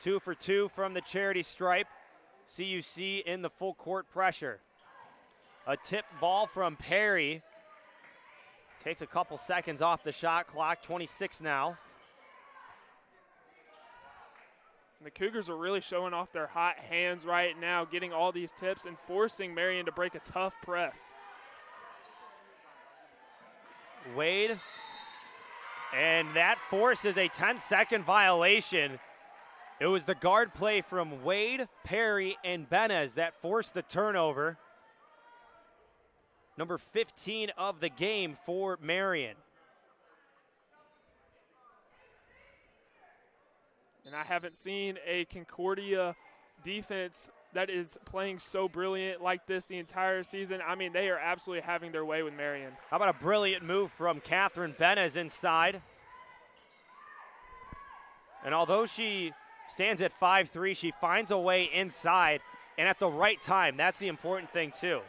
Two for two from the charity stripe. CUC in the full court pressure. A tip ball from Perry. Takes a couple seconds off the shot clock, 26 now. And the Cougars are really showing off their hot hands right now, getting all these tips and forcing Marian to break a tough press. Wade, and that forces a 10-second violation. It was the guard play from Wade, Perry, and Benez that forced the turnover. Number 15 of the game for Marian. And I haven't seen a Concordia defense that is playing so brilliant like this the entire season. I mean, they are absolutely having their way with Marian. How about a brilliant move from Catherine Benez inside? And although she stands at 5'3", she finds a way inside and at the right time. That's the important thing, too.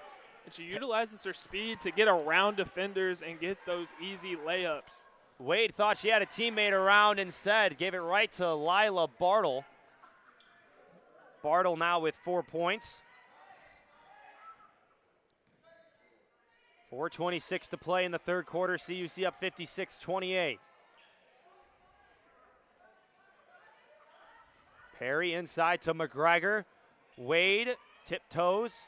And she utilizes her speed to get around defenders and get those easy layups. Wade thought she had a teammate around instead. Gave it right to Lila Bartle. Bartle now with 4 points. 4:26 to play in the third quarter. CUC up 56-28. Perry inside to McGregor. Wade tiptoes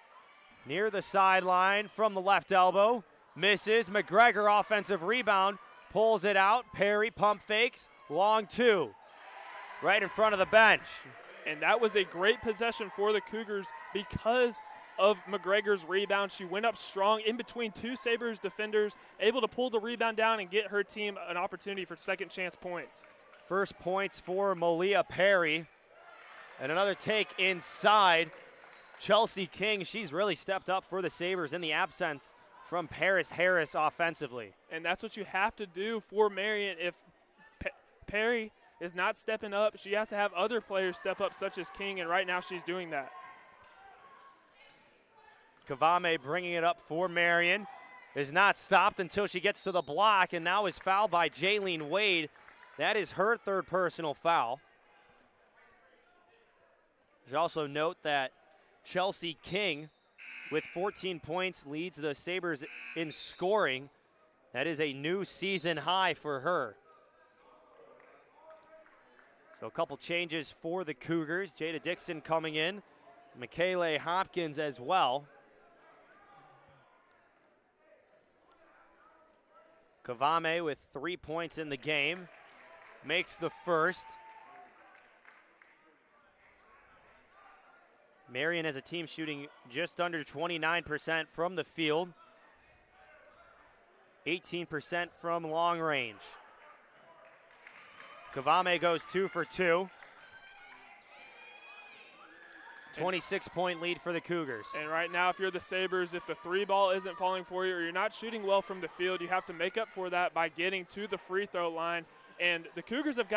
near the sideline from the left elbow. Misses. McGregor offensive rebound. Pulls it out. Perry pump fakes. Long two. Right in front of the bench. And that was a great possession for the Cougars because of McGregor's rebound. She went up strong in between two Sabres defenders, able to pull the rebound down and get her team an opportunity for second chance points. First points for Malia Perry. And another take inside. Chelsea King, she's really stepped up for the Sabres in the absence from Paris Harris offensively. And that's what you have to do for Marian. If Perry is not stepping up, she has to have other players step up, such as King, and right now she's doing that. Kavame bringing it up for Marian. Is not stopped until she gets to the block and now is fouled by Jaylene Wade. That is her third personal foul. You should also note that Chelsea King, with 14 points, leads the Sabres in scoring. That is a new season high for her. So a couple changes for the Cougars. Jada Dixon coming in. Michaela Hopkins as well. Kavame with 3 points in the game. Makes the first. Marian as a team shooting just under 29% from the field. 18% from long range. Kavame goes 2 for 2. 26-point lead for the Cougars. And right now, if you're the Sabres, if the three ball isn't falling for you or you're not shooting well from the field, you have to make up for that by getting to the free throw line. And the Cougars have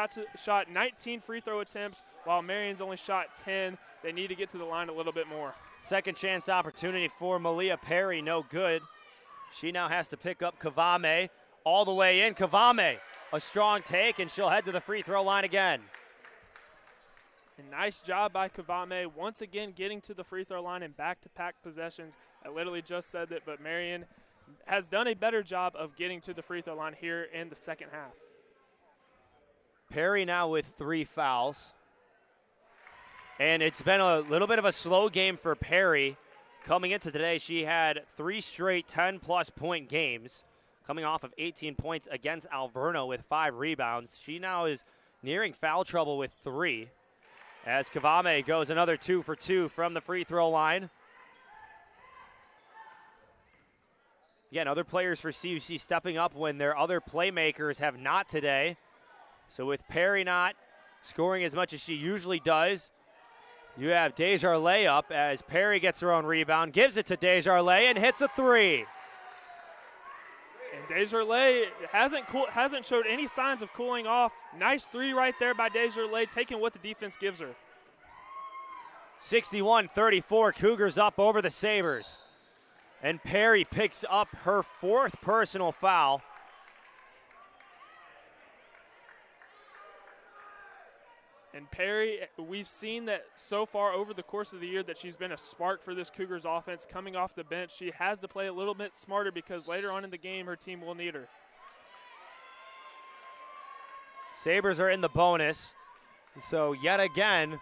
shot 19 free throw attempts while Marian's only shot 10. They need to get to the line a little bit more. Second chance opportunity for Malia Perry, no good. She now has to pick up Kavame all the way in. Kavame, a strong take, and she'll head to the free throw line again. And nice job by Kavame, once again getting to the free throw line in back-to-back possessions. I literally just said that, but Marian has done a better job of getting to the free throw line here in the second half. Perry now with 3 fouls. And it's been a little bit of a slow game for Perry. Coming into today, she had 3 straight 10-plus point games, coming off of 18 points against Alverno with 5 rebounds. She now is nearing foul trouble with 3. As Kavame goes another 2 for 2 from the free throw line. Again, other players for CUC stepping up when their other playmakers have not today. So with Perry not scoring as much as she usually does, you have Desjardins up as Perry gets her own rebound, gives it to Desjardins and hits a 3. And Desjardins hasn't showed any signs of cooling off. Nice 3 right there by Desjardins, taking what the defense gives her. 61-34, Cougars up over the Sabres. And Perry picks up her 4th personal foul. And Perry, we've seen that so far over the course of the year that she's been a spark for this Cougars offense coming off the bench. She has to play a little bit smarter because later on in the game her team will need her. Sabres are in the bonus. So yet again,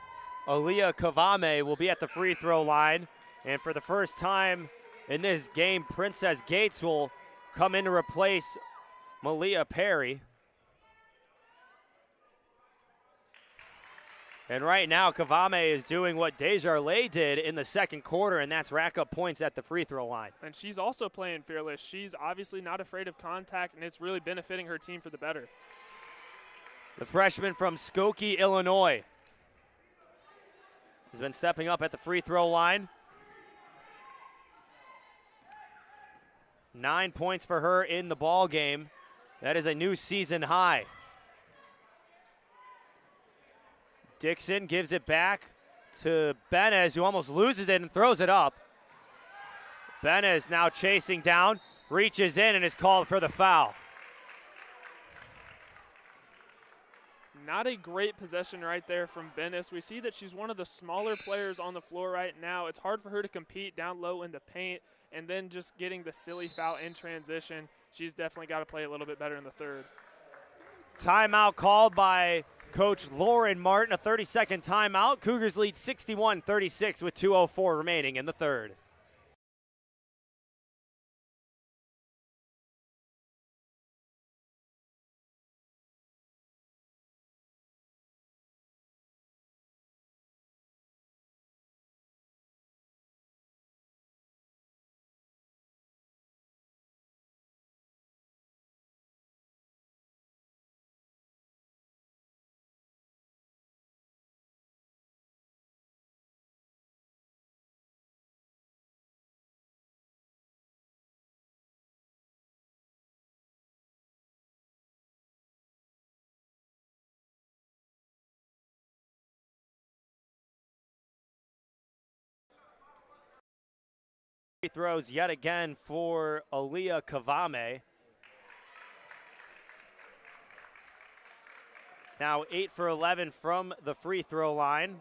Aaliyah Kavame will be at the free throw line. And for the first time in this game, Princess Gates will come in to replace Malia Perry. And right now, Kavame is doing what Desjardins did in the second quarter, and that's rack up points at the free throw line. And she's also playing fearless. She's obviously not afraid of contact, and it's really benefiting her team for the better. The freshman from Skokie, Illinois, has been stepping up at the free throw line. 9 points for her in the ball game. That is a new season high. Dixon gives it back to Benez, who almost loses it and throws it up. Benez now chasing down, reaches in and is called for the foul. Not a great possession right there from Benez. We see that she's one of the smaller players on the floor right now. It's hard for her to compete down low in the paint, and then just getting the silly foul in transition. She's definitely got to play a little bit better in the third. Timeout called by Coach Lauren Martin, a 30-second timeout. Cougars lead 61-36 with 2:04 remaining in the third. Throws yet again for Aaliyah Kavame. Now 8 for 11 from the free throw line.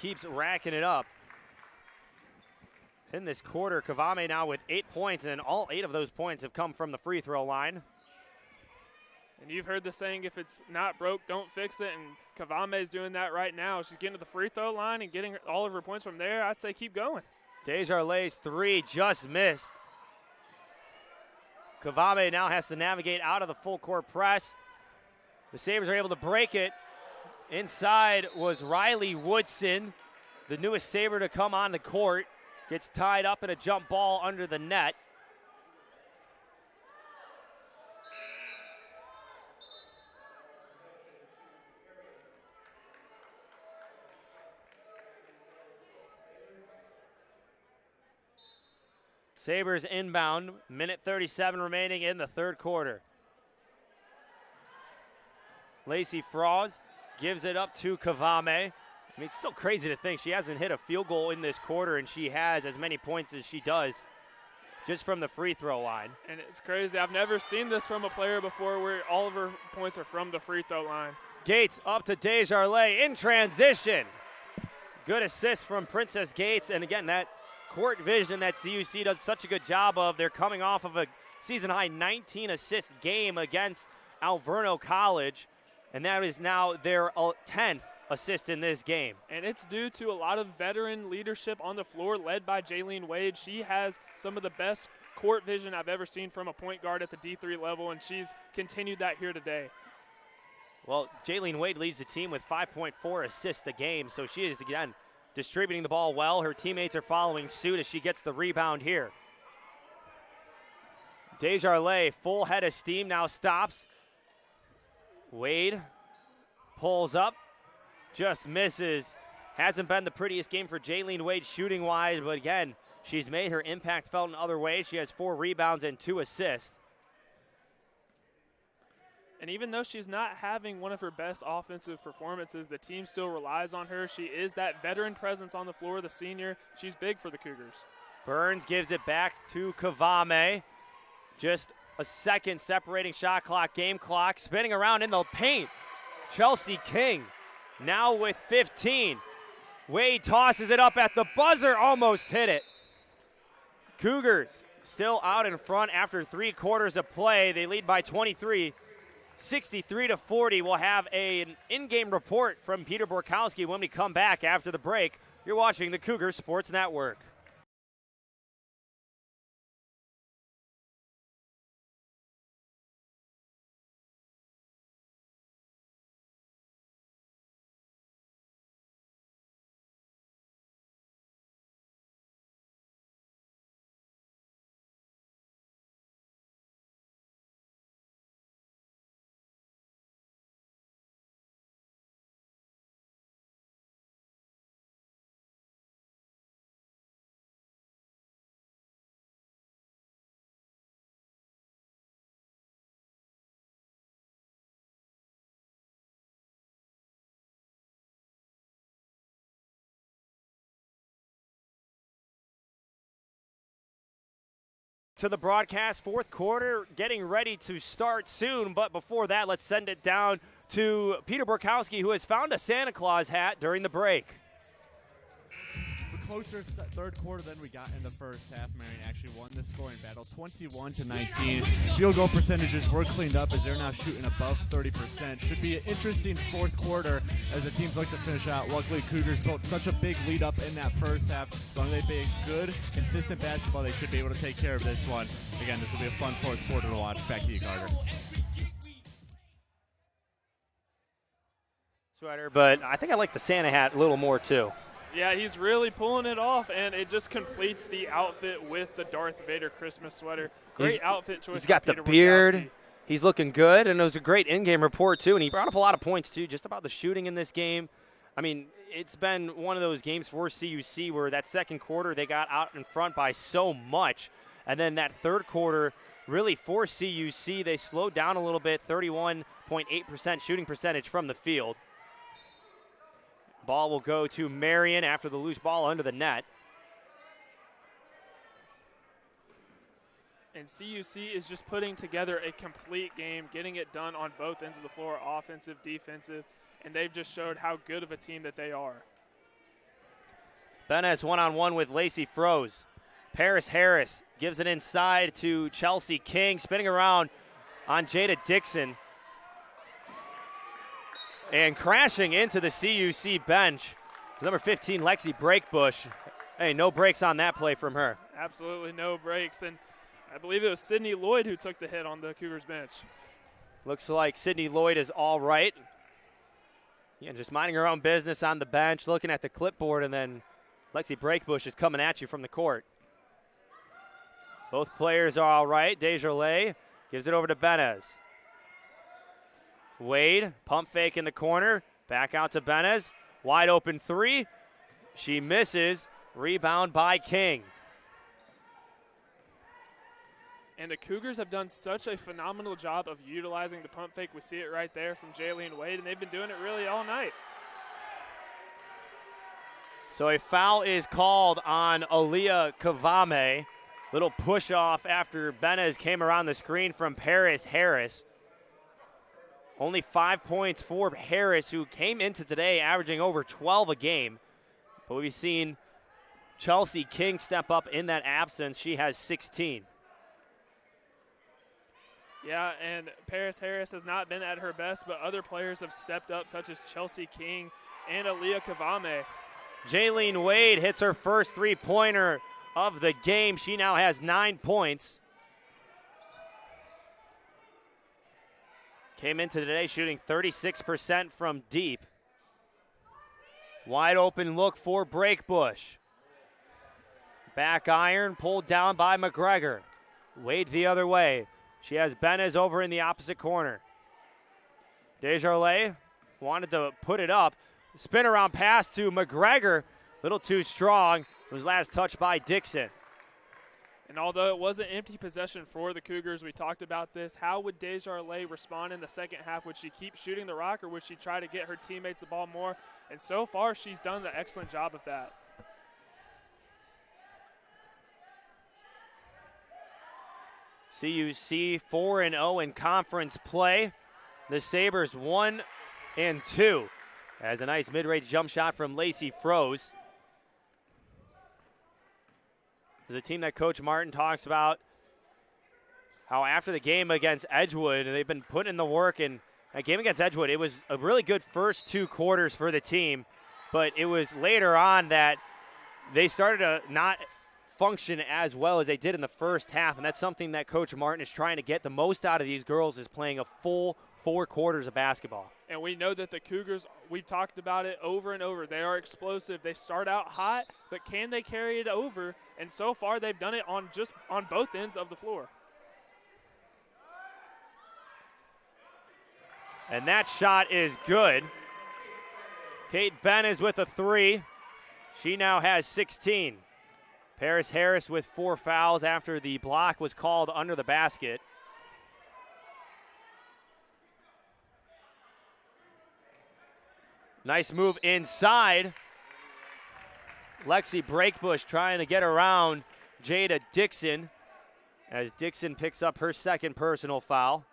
Keeps racking it up. In this quarter, Kavame now with 8 points, and all 8 of those points have come from the free throw line. And you've heard the saying, if it's not broke, don't fix it. And Kavame is doing that right now. She's getting to the free throw line and getting all of her points from there. I'd say keep going. Desjardins' 3 just missed. Kavame now has to navigate out of the full court press. The Sabres are able to break it. Inside was Riley Woodson, the newest Sabre to come on the court. Gets tied up in a jump ball under the net. Sabres inbound, minute 37 remaining in the third quarter. Lacey Frost gives it up to Kavame. I mean, it's so crazy to think she hasn't hit a field goal in this quarter, and she has as many points as she does. just from the free throw line. And it's crazy. I've never seen this from a player before where all of her points are from the free throw line. Gates up to Desjardins in transition. Good assist from Princess Gates. And again, that court vision that CUC does such a good job of. They're coming off of a season-high 19-assist game against Alverno College. And that is now their 10th assist in this game. And it's due to a lot of veteran leadership on the floor led by Jaylene Wade. She has some of the best court vision I've ever seen from a point guard at the D3 level, and she's continued that here today. Well, Jaylene Wade leads the team with 5.4 assists a game, so she is, again, distributing the ball well. Her teammates are following suit as she gets the rebound here. Desjardins, full head of steam, now stops. Wade pulls up, just misses. Hasn't been the prettiest game for Jaylene Wade shooting-wise, but again, she's made her impact felt in other ways. She has 4 rebounds and 2 assists. And even though she's not having one of her best offensive performances, the team still relies on her. She is that veteran presence on the floor, the senior. She's big for the Cougars. Burns gives it back to Kavame. Just a second separating shot clock, game clock, spinning around in the paint. Chelsea King now with 15. Wade tosses it up at the buzzer, almost hit it. Cougars still out in front after 3 quarters of play. They lead by 23. 63-40. We'll have an in-game report from Peter Borkowski when we come back after the break. You're watching the Cougar Sports Network. To the broadcast, 4th quarter getting ready to start soon, but before that, let's send it down to Peter Borkowski, who has found a Santa Claus hat during the break. Closer third quarter than we got in the first half. Marian actually won this scoring battle 21-19. Field goal percentages were cleaned up as they're now shooting above 30%. Should be an interesting 4th quarter as the teams look to finish out. Luckily, Cougars built such a big lead up in that first half. As long as they play good, consistent basketball, they should be able to take care of this one. Again, this will be a fun 4th quarter to watch. Back to you, Carter. Sweater, but I think I like the Santa hat a little more too. Yeah, he's really pulling it off, and it just completes the outfit with the Darth Vader Christmas sweater. Great outfit choice. He's got the beard. He's looking good, and it was a great in-game report, too. And he brought up a lot of points, too, just about the shooting in this game. I mean, it's been one of those games for CUC where that second quarter they got out in front by so much. And then that third quarter, really for CUC, they slowed down a little bit, 31.8% shooting percentage from the field. Ball will go to Marian after the loose ball under the net. And CUC is just putting together a complete game, getting it done on both ends of the floor, offensive, defensive, and they've just showed how good of a team that they are. Benes one-on-one with Lacey Froze. Paris Harris gives it inside to Chelsea King, spinning around on Jada Dixon. And crashing into the CUC bench, number 15, Lexi Breakbush. Hey, no breaks on that play from her. Absolutely no breaks. And I believe it was Sydney Lloyd who took the hit on the Cougars bench. Looks like Sydney Lloyd is all right. Yeah, just minding her own business on the bench, looking at the clipboard, and then Lexi Breakbush is coming at you from the court. Both players are all right. Desjardins gives it over to Benes. Wade, pump fake in the corner, back out to Benes. Wide open 3. She misses. Rebound by King. And the Cougars have done such a phenomenal job of utilizing the pump fake. We see it right there from Jaylene Wade, and they've been doing it really all night. So a foul is called on Aaliyah Kavame. Little push off after Benez came around the screen from Paris Harris. Only 5 points for Harris, who came into today averaging over 12 a game. But we've seen Chelsea King step up in that absence. She has 16. Yeah, and Paris Harris has not been at her best, but other players have stepped up, such as Chelsea King and Aaliyah Kavame. Jaylene Wade hits her first three-pointer of the game. She now has 9 points. Came into today shooting 36% from deep. Wide open look for Breakbush. Back iron pulled down by McGregor. Wade the other way. She has Benez over in the opposite corner. Desjardins wanted to put it up. Spin around pass to McGregor. Little too strong. It was last touched by Dixon. And although it was an empty possession for the Cougars, we talked about this. How would Desjardins respond in the second half? Would she keep shooting the rock, or would she try to get her teammates the ball more? And so far, she's done an excellent job of that. CUC 4-0 in conference play. The Sabres 1-2. As a nice mid-range jump shot from Lacey Froze. There's a team that Coach Martin talks about how after the game against Edgewood, they've been putting in the work. And that game against Edgewood, it was a really good first 2 quarters for the team. But it was later on that they started to not function as well as they did in the first half. And that's something that Coach Martin is trying to get the most out of these girls, is playing a full 4 quarters of basketball. And we know that the Cougars, we've talked about it over and over, they are explosive. They start out hot, but can they carry it over? And so far they've done it on both ends of the floor. And that shot is good. Kate Benez with a 3. She now has 16. Paris Harris with 4 fouls after the block was called under the basket. Nice move inside. Lexi Breakbush trying to get around Jada Dixon as Dixon picks up her second personal foul.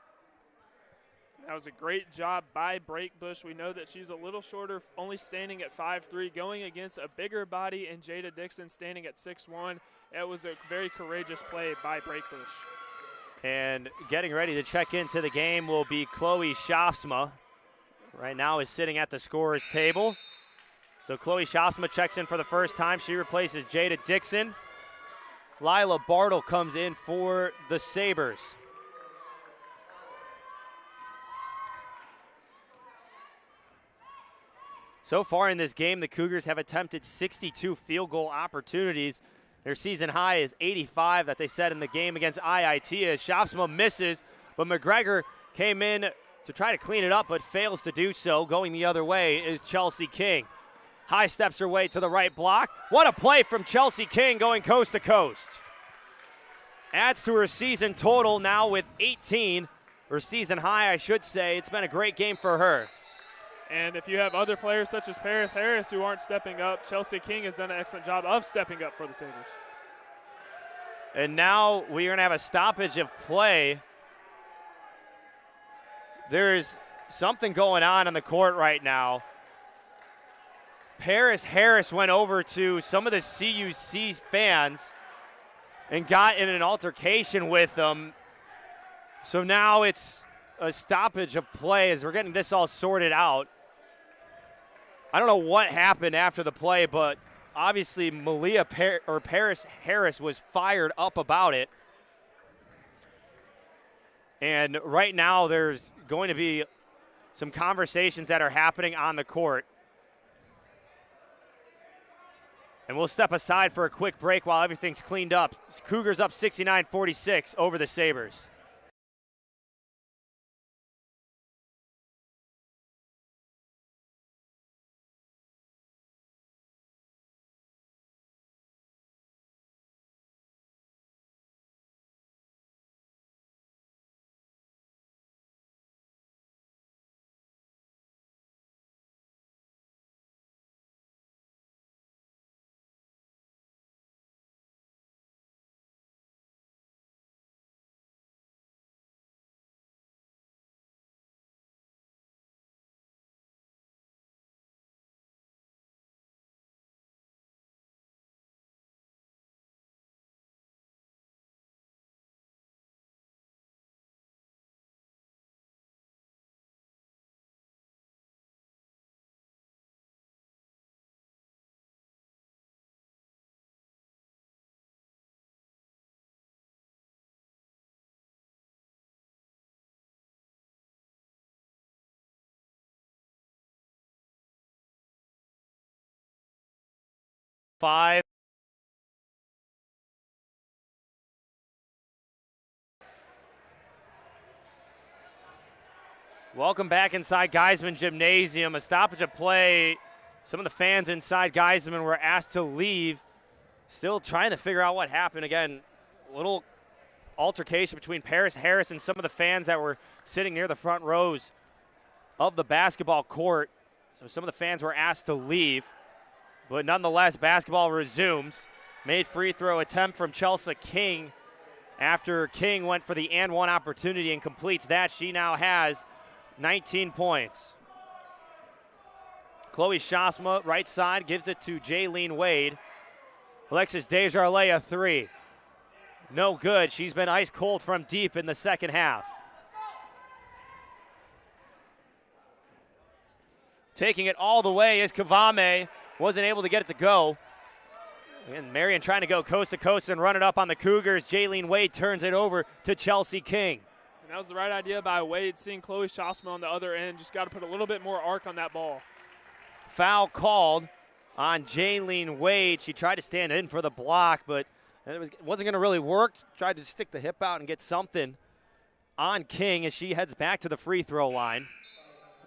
That was a great job by Breakbush. We know that she's a little shorter, only standing at 5'3", going against a bigger body and Jada Dixon standing at 6'1". It was a very courageous play by Breakbush. And getting ready to check into the game will be Chloe Schaafsma. Right now is sitting at the scorer's table. So Chloe Schaafsma checks in for the first time. She replaces Jada Dixon. Lila Bartle comes in for the Sabres. So far in this game, the Cougars have attempted 62 field goal opportunities. Their season high is 85 that they set in the game against IIT as Schaafsma misses, but McGregor came in to try to clean it up but fails to do so. Going the other way is Chelsea King. High steps her way to the right block. What a play from Chelsea King going coast to coast. Adds to her season total now with 18, or season high I should say. It's been a great game for her. And if you have other players such as Paris Harris who aren't stepping up, Chelsea King has done an excellent job of stepping up for the Sabres. And now we're going to have a stoppage of play. There's something going on the court right now. Paris Harris went over to some of the CUC fans and got in an altercation with them. So now it's a stoppage of play as we're getting this all sorted out. I don't know what happened after the play, but obviously Paris Harris was fired up about it. And right now there's going to be some conversations that are happening on the court. And we'll step aside for a quick break while everything's cleaned up. Cougars up 69-46 over the Sabres. 5. Welcome back inside Geisman Gymnasium. A stoppage of play. Some of the fans inside Geisman were asked to leave. Still trying to figure out what happened. Again, a little altercation between Paris Harris and some of the fans that were sitting near the front rows of the basketball court. So some of the fans were asked to leave. But nonetheless, basketball resumes. Made free throw attempt from Chelsea King after King went for the and one opportunity and completes that. She now has 19 points. Chloe Shasma, right side, gives it to Jaylene Wade. Alexis Desjardins, a 3. No good. She's been ice cold from deep in the second half. Taking it all the way is Kavame. Wasn't able to get it to go. And Marian trying to go coast to coast and run it up on the Cougars. Jaylene Wade turns it over to Chelsea King. And that was the right idea by Wade, seeing Chloe Shasma on the other end. Just got to put a little bit more arc on that ball. Foul called on Jaylene Wade. She tried to stand in for the block, but it wasn't going to really work. Tried to stick the hip out and get something on King as she heads back to the free throw line.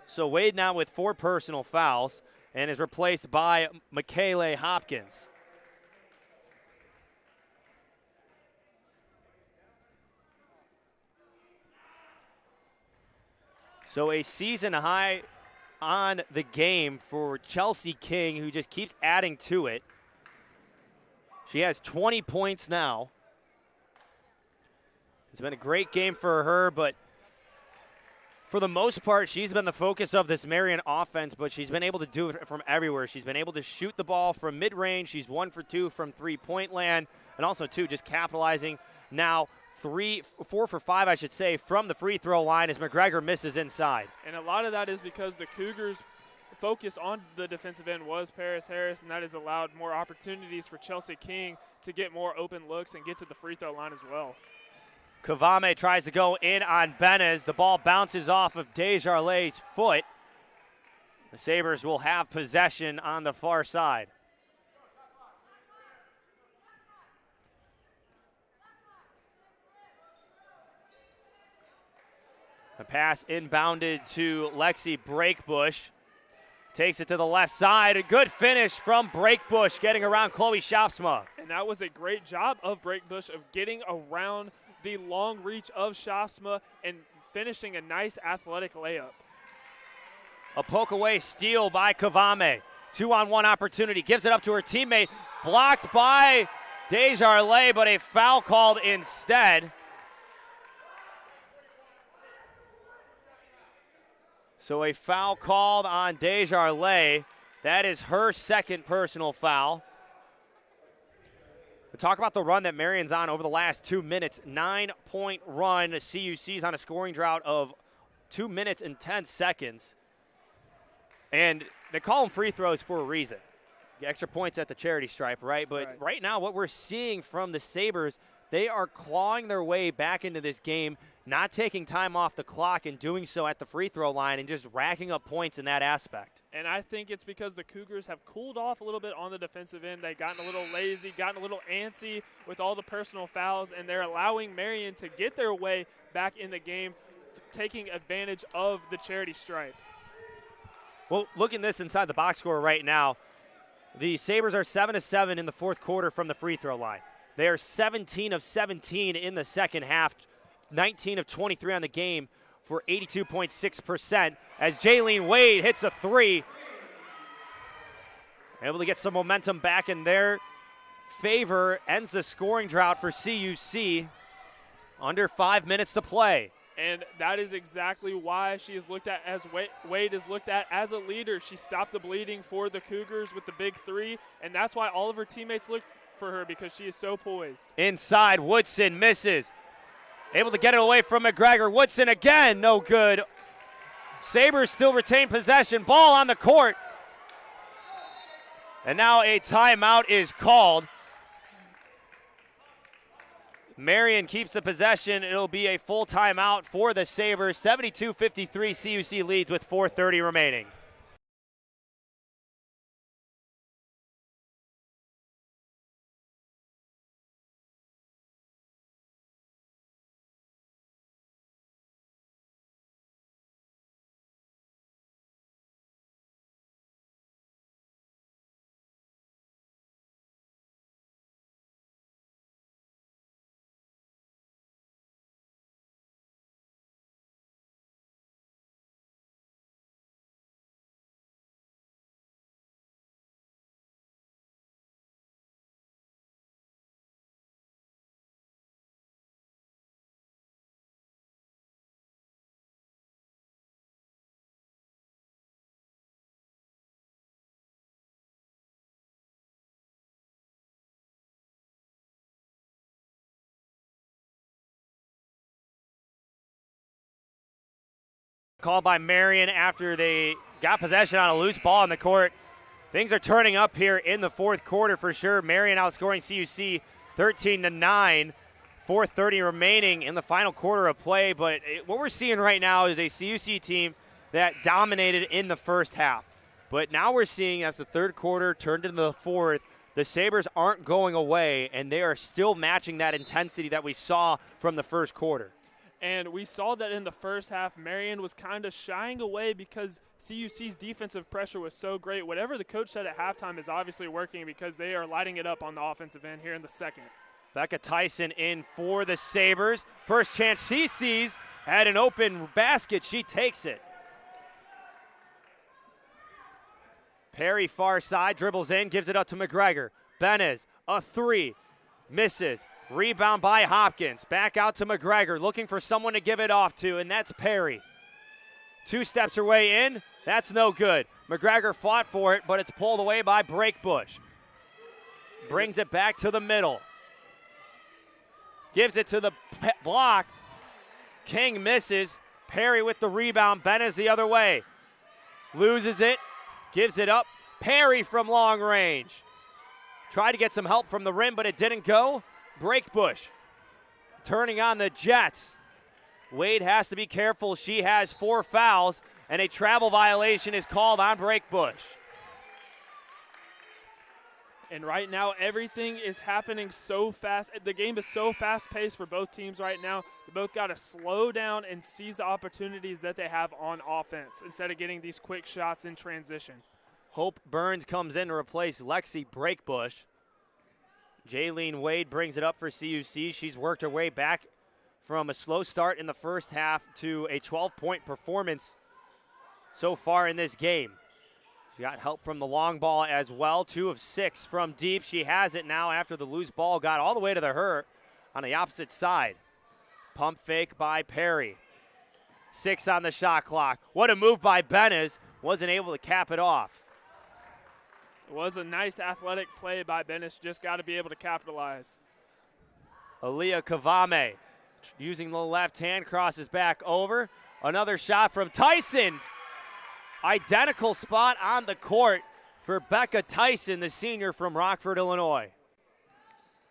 So Wade now with 4 personal fouls and is replaced by Michaela Hopkins. So a season high on the game for Chelsea King, who just keeps adding to it. She has 20 points now. It's been a great game for her, but for the most part, she's been the focus of this Marian offense, but she's been able to do it from everywhere. She's been able to shoot the ball from mid-range. She's 1 for 2 from three-point land, and also, too, just capitalizing now 4 for 5, I should say, from the free throw line as McGregor misses inside. And a lot of that is because the Cougars' focus on the defensive end was Paris Harris, and that has allowed more opportunities for Chelsea King to get more open looks and get to the free throw line as well. Kavame tries to go in on Benez. The ball bounces off of Desjardins' foot. The Sabres will have possession on the far side. A pass inbounded to Lexi Breakbush. Takes it to the left side. A good finish from Breakbush, getting around Chloe Shafsma. And that was a great job of Breakbush of getting around the long reach of Shafsma and finishing a nice athletic layup. A poke away steal by Kavame. 2-on-1 opportunity. Gives it up to her teammate. Blocked by Desjardins, but a foul called instead. So a foul called on Desjardins. That is her second personal foul. We'll talk about the run that Marian's on over the last 2 minutes. 9-point run. CUC's on a scoring drought of 2 minutes and 10 seconds. And they call them free throws for a reason. The extra points at the charity stripe, right? But right now what we're seeing from the Sabres, they are clawing their way back into this game, not taking time off the clock and doing so at the free throw line and just racking up points in that aspect. And I think it's because the Cougars have cooled off a little bit on the defensive end. They've gotten a little lazy, gotten a little antsy with all the personal fouls, and they're allowing Marian to get their way back in the game, taking advantage of the charity stripe. Well, look at this inside the box score right now. The Sabres are 7-7 in the fourth quarter from the free throw line. They are 17 of 17 in the second half, 19 of 23 on the game for 82.6% as Jaylene Wade hits a 3. Able to get some momentum back in their favor, ends the scoring drought for CUC. Under 5 minutes to play. And that is exactly why she is looked at as Wade is looked at as a leader. She stopped the bleeding for the Cougars with the big 3, and that's why all of her teammates look for her, because she is so poised. Inside, Woodson misses. Able to get it away from McGregor. Woodson again, no good. Sabres still retain possession. Ball on the court. And now a timeout is called. Marian keeps the possession. It'll be a full timeout for the Sabres. 72-53, CUC leads with 4:30 remaining. called by Marian after they got possession on a loose ball in the court. Things are turning up here in the fourth quarter for sure. Marian outscoring CUC 13-9. 4:30 remaining in the final quarter of play. But what we're seeing right now is a CUC team that dominated in the first half. But now we're seeing as the third quarter turned into the fourth, the Sabres aren't going away, and they are still matching that intensity that we saw from the first quarter. And we saw that in the first half, Marian was kind of shying away because CUC's defensive pressure was so great. Whatever the coach said at halftime is obviously working because they are lighting it up on the offensive end here in the second. Becca Tyson in for the Sabres. First chance she sees, had an open basket. She takes it. Perry far side, dribbles in, gives it up to McGregor. Benez, a three, misses. Rebound by Hopkins. Back out to McGregor, looking for someone to give it off to, and that's Perry. 2 steps her way in. That's no good. McGregor fought for it, but it's pulled away by Breakbush. Brings it back to the middle. Gives it to the block. King misses. Perry with the rebound. Benez the other way. Loses it. Gives it up. Perry from long range. Tried to get some help from the rim, but it didn't go. Breakbush turning on the Jets. Wade has to be careful. She has 4 fouls, and a travel violation is called on Breakbush. And right now, everything is happening so fast. The game is so fast-paced for both teams right now. They both got to slow down and seize the opportunities that they have on offense instead of getting these quick shots in transition. Hope Burns comes in to replace Lexi Breakbush. Jaylene Wade brings it up for CUC. She's worked her way back from a slow start in the first half to a 12-point performance so far in this game. She got help from the long ball as well. 2 of 6 from deep. She has it now after the loose ball got all the way to her on the opposite side. Pump fake by Perry. 6 on the shot clock. What a move by Benez. Wasn't able to cap it off. It was a nice athletic play by Bennis. Just got to be able to capitalize. Aaliyah Kavame using the left hand, crosses back over. Another shot from Tyson. Identical spot on the court for Becca Tyson, the senior from Rockford, Illinois.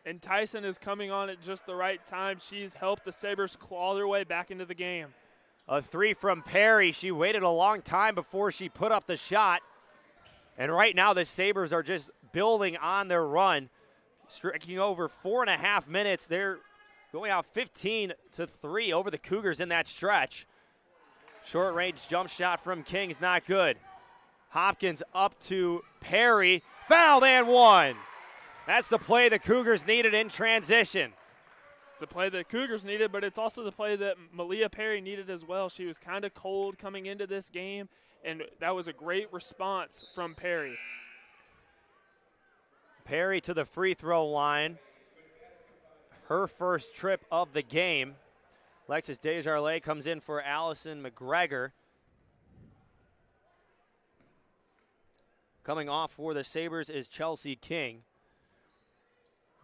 And Tyson is coming on at just the right time. She's helped the Sabres claw their way back into the game. A 3 from Perry. She waited a long time before she put up the shot. And right now the Sabres are just building on their run, striking over 4.5 minutes. They're going out 15-3 over the Cougars in that stretch. Short range jump shot from King is not good. Hopkins up to Perry. Fouled and 1. That's the play the Cougars needed in transition. It's a play that Cougars needed, but it's also the play that Malia Perry needed as well. She was kind of cold coming into this game, and that was a great response from Perry. Perry to the free throw line. Her first trip of the game. Alexis Desjardins comes in for Allison McGregor. Coming off for the Sabres is Chelsea King.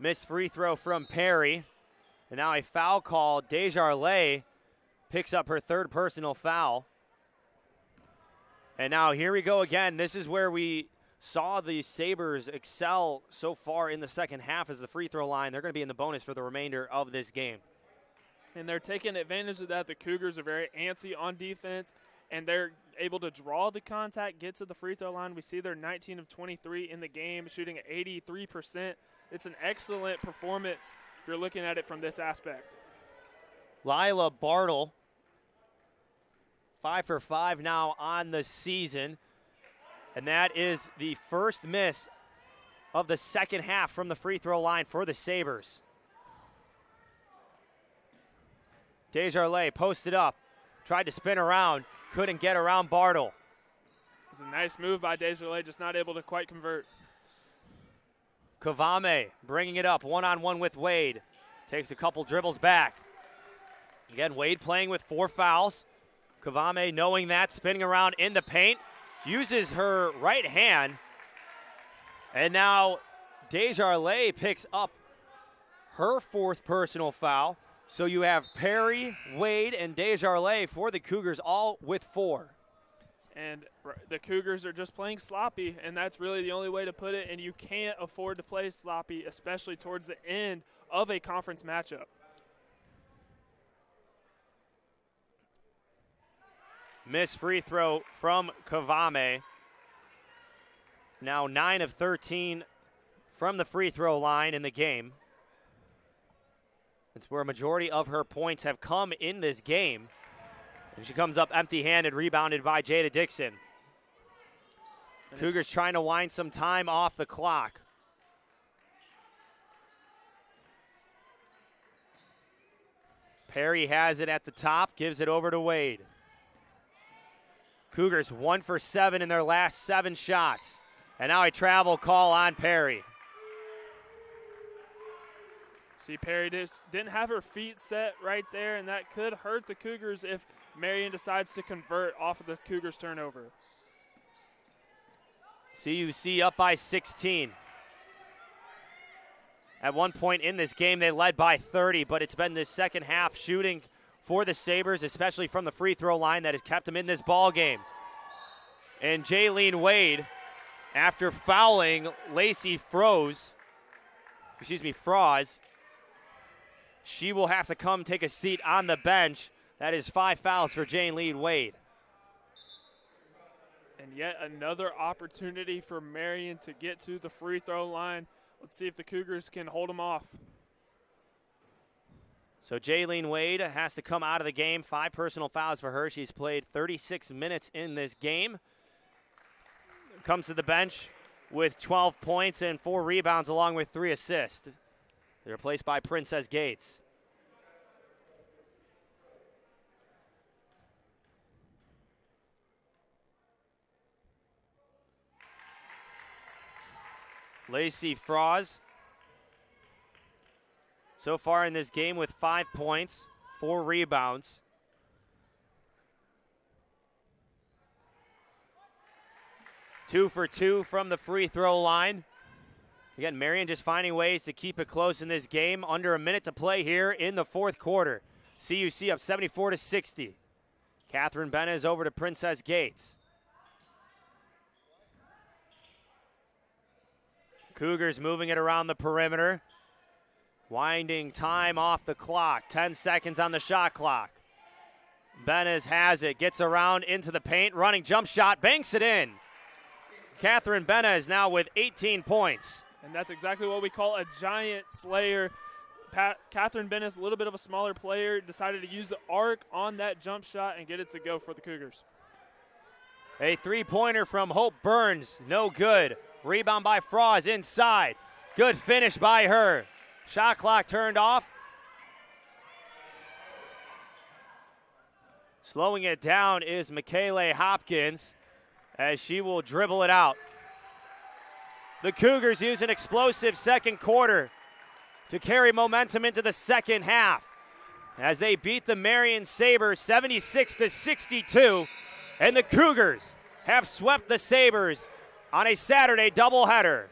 Missed free throw from Perry. And now a foul call. Desjardins picks up her 3rd personal foul. And now here we go again. This is where we saw the Sabres excel so far in the second half as the free throw line. They're going to be in the bonus for the remainder of this game. And they're taking advantage of that. The Cougars are very antsy on defense, and they're able to draw the contact, get to the free throw line. We see they're 19 of 23 in the game, shooting at 83%. It's an excellent performance if you're looking at it from this aspect. Lila Bartle, 5 for 5 now on the season. And that is the first miss of the second half from the free throw line for the Sabres. Desjardins posted up, tried to spin around, couldn't get around Bartle. It's a nice move by Desjardins, just not able to quite convert. Kavame bringing it up, one-on-one with Wade. Takes a couple dribbles back. Again, Wade playing with 4 fouls. Kavame knowing that, spinning around in the paint, uses her right hand. And now Desjardins picks up her 4th personal foul. So you have Perry, Wade, and Desjardins for the Cougars, all with 4. And the Cougars are just playing sloppy, and that's really the only way to put it, and you can't afford to play sloppy, especially towards the end of a conference matchup. Missed free throw from Kavame. Now 9 of 13 from the free throw line in the game. It's where a majority of her points have come in this game. And she comes up empty-handed, rebounded by Jada Dixon. Cougars trying to wind some time off the clock. Perry has it at the top, gives it over to Wade. Cougars 1 for 7 in their last 7 shots. And now a travel call on Perry. See, Perry didn't have her feet set right there, and that could hurt the Cougars if Marian decides to convert off of the Cougars' turnover. CUC up by 16. At one point in this game, they led by 30, but it's been this second half shooting for the Sabres, especially from the free throw line, that has kept them in this ball game. And Jaylene Wade, after fouling Lacey Froze, she will have to come take a seat on the bench. That is 5 fouls for Jaylene Wade. And yet another opportunity for Marian to get to the free throw line. Let's see if the Cougars can hold them off. So Jaylene Wade has to come out of the game. 5 personal fouls for her. She's played 36 minutes in this game. Comes to the bench with 12 points and 4 rebounds along with 3 assists. They're replaced by Princess Gates. Lacey Froz, so far in this game with 5 points, 4 rebounds. Two for 2 from the free throw line. Again, Marian just finding ways to keep it close in this game. Under a minute to play here in the fourth quarter. CUC up 74-60. Catherine Benez over to Princess Gates. Cougars moving it around the perimeter. Winding time off the clock. 10 seconds on the shot clock. Benez has it, gets around into the paint, running jump shot, banks it in. Catherine Benez now with 18 points. And that's exactly what we call a giant slayer. Catherine Benez, a little bit of a smaller player, decided to use the arc on that jump shot and get it to go for the Cougars. A three-pointer from Hope Burns, no good. Rebound by Froz inside. Good finish by her. Shot clock turned off. Slowing it down is Michaela Hopkins as she will dribble it out. The Cougars use an explosive second quarter to carry momentum into the second half as they beat the Marian Sabres 76-62, and the Cougars have swept the Sabres on a Saturday doubleheader.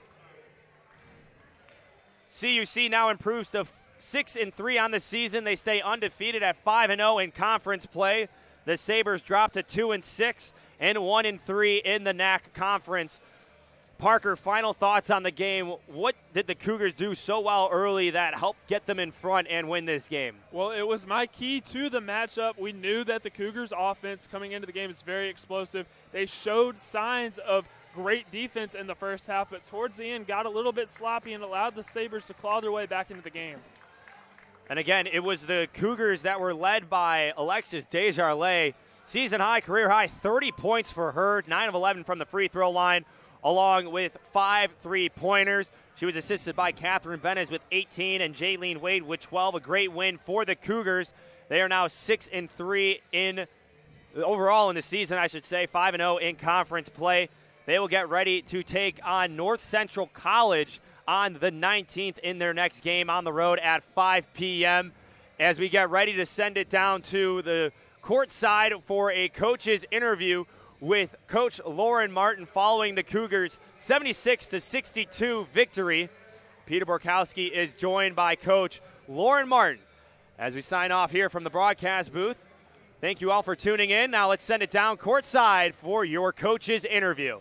CUC now improves to 6-3 on the season. They stay undefeated at 5-0 in conference play. The Sabres drop to 2-6 and 1-3 in the NAC conference. Parker, final thoughts on the game. What did the Cougars do so well early that helped get them in front and win this game? Well, it was my key to the matchup. We knew that the Cougars' offense coming into the game is very explosive. They showed signs of great defense in the first half, but towards the end got a little bit sloppy and allowed the Sabres to claw their way back into the game. And again, it was the Cougars that were led by Alexis Desjardins. Season high, career high, 30 points for her, 9 of 11 from the free throw line, along with 5 three-pointers. She was assisted by Catherine Benez with 18 and Jaylene Wade with 12. A great win for the Cougars. They are now 6-3 overall in the season, I should say, 5-0 in conference play. They will get ready to take on North Central College on the 19th in their next game on the road at 5 p.m. as we get ready to send it down to the court side for a coach's interview with Coach Lauren Martin following the Cougars' 76-62 victory. Peter Borkowski is joined by Coach Lauren Martin As we sign off here from the broadcast booth, thank you all for tuning in. Now let's send it down courtside for your coach's interview.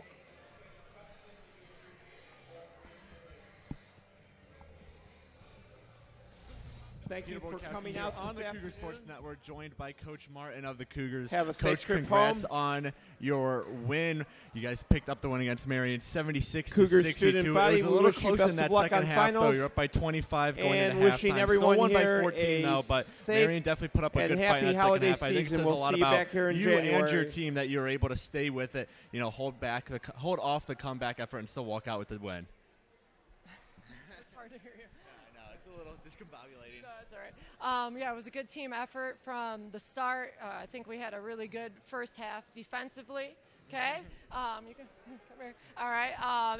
Thank you for coming out on the this Cougar Sports Network, joined by Coach Martin of the Cougars. Have a Coach, safe trip congrats home. on your win. You guys picked up the win against Marian, 76 Cougars to 62. student It body, was a we little wish you close best in of that luck second on half, though. finals. You're up by 25 going And into wishing halftime. everyone Still won by here 14, though, but safe Marian definitely put up a and good fight in happy that second holiday half. I think it season. says a We'll lot see you about back here in you and your January. team that you were able to stay with it, hold off the comeback effort and still walk out with the win. It's hard to hear you. I know, it's a little discombobulating. No, it's all right. Yeah, it was a good team effort from the start. I think we had a really good first half defensively. Okay, you can come here. All right,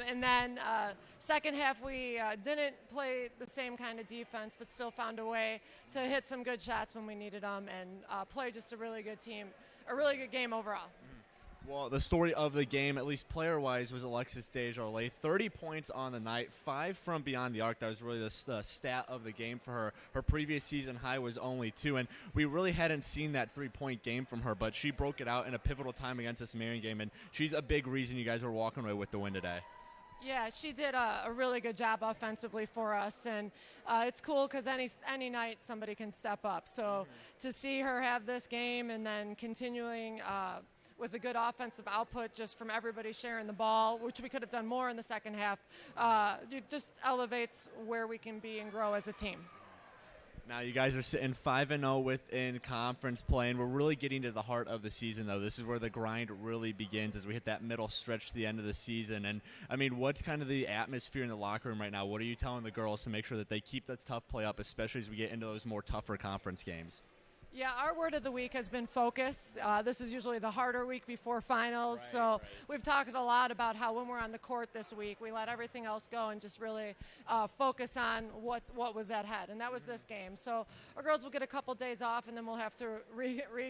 and then second half we didn't play the same kind of defense, but still found a way to hit some good shots when we needed them and play just a really good team, a really good game overall. Well, the story of the game, at least player-wise, was Alexis Desjardins. 30 points on the night, 5 from beyond the arc. That was really the stat of the game for her. Her previous season high was only 2, and we really hadn't seen that three-point game from her, but she broke it out in a pivotal time against this Marian game, and she's a big reason you guys are walking away with the win today. Yeah, she did a really good job offensively for us, and it's cool because any night somebody can step up. So to see her have this game and then continuing with a good offensive output just from everybody sharing the ball, which we could have done more in the second half, it just elevates where we can be and grow as a team. Now you guys are sitting 5-0 within conference play, and we're really getting to the heart of the season, though. This is where the grind really begins as we hit that middle stretch to the end of the season. And, I mean, what's kind of the atmosphere in the locker room right now? What are you telling the girls to make sure that they keep that tough play up, especially as we get into those more tougher conference games? Yeah, our word of the week has been focus. This is usually the harder week before finals. We've talked a lot about how when we're on the court this week, we let everything else go and just really focus on what was at head, and that was this game. So our girls will get a couple days off, and then we'll have to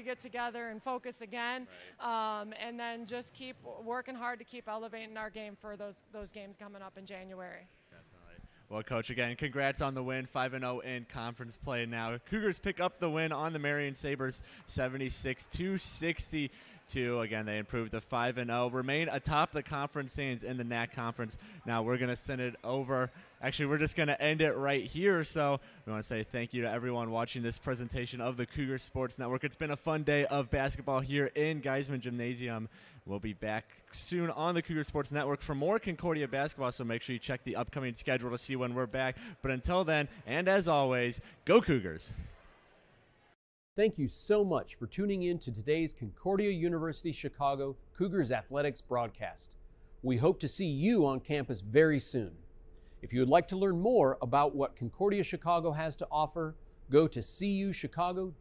get together and focus again, and then just keep working hard to keep elevating our game for those games coming up in January. Well, Coach, again, congrats on the win, 5-0 in conference play now. Cougars pick up the win on the Marian Sabres, 76-62. Again, they improved to 5-0, remain atop the conference standings in the NAC conference. Now we're going to send it over. Actually, we're just going to end it right here. So we want to say thank you to everyone watching this presentation of the Cougar Sports Network. It's been a fun day of basketball here in Geisman Gymnasium. We'll be back soon on the Cougar Sports Network for more Concordia basketball, so make sure you check the upcoming schedule to see when we're back. But until then, and as always, go Cougars! Thank you so much for tuning in to today's Concordia University Chicago Cougars Athletics broadcast. We hope to see you on campus very soon. If you would like to learn more about what Concordia Chicago has to offer, go to cuchicago.edu.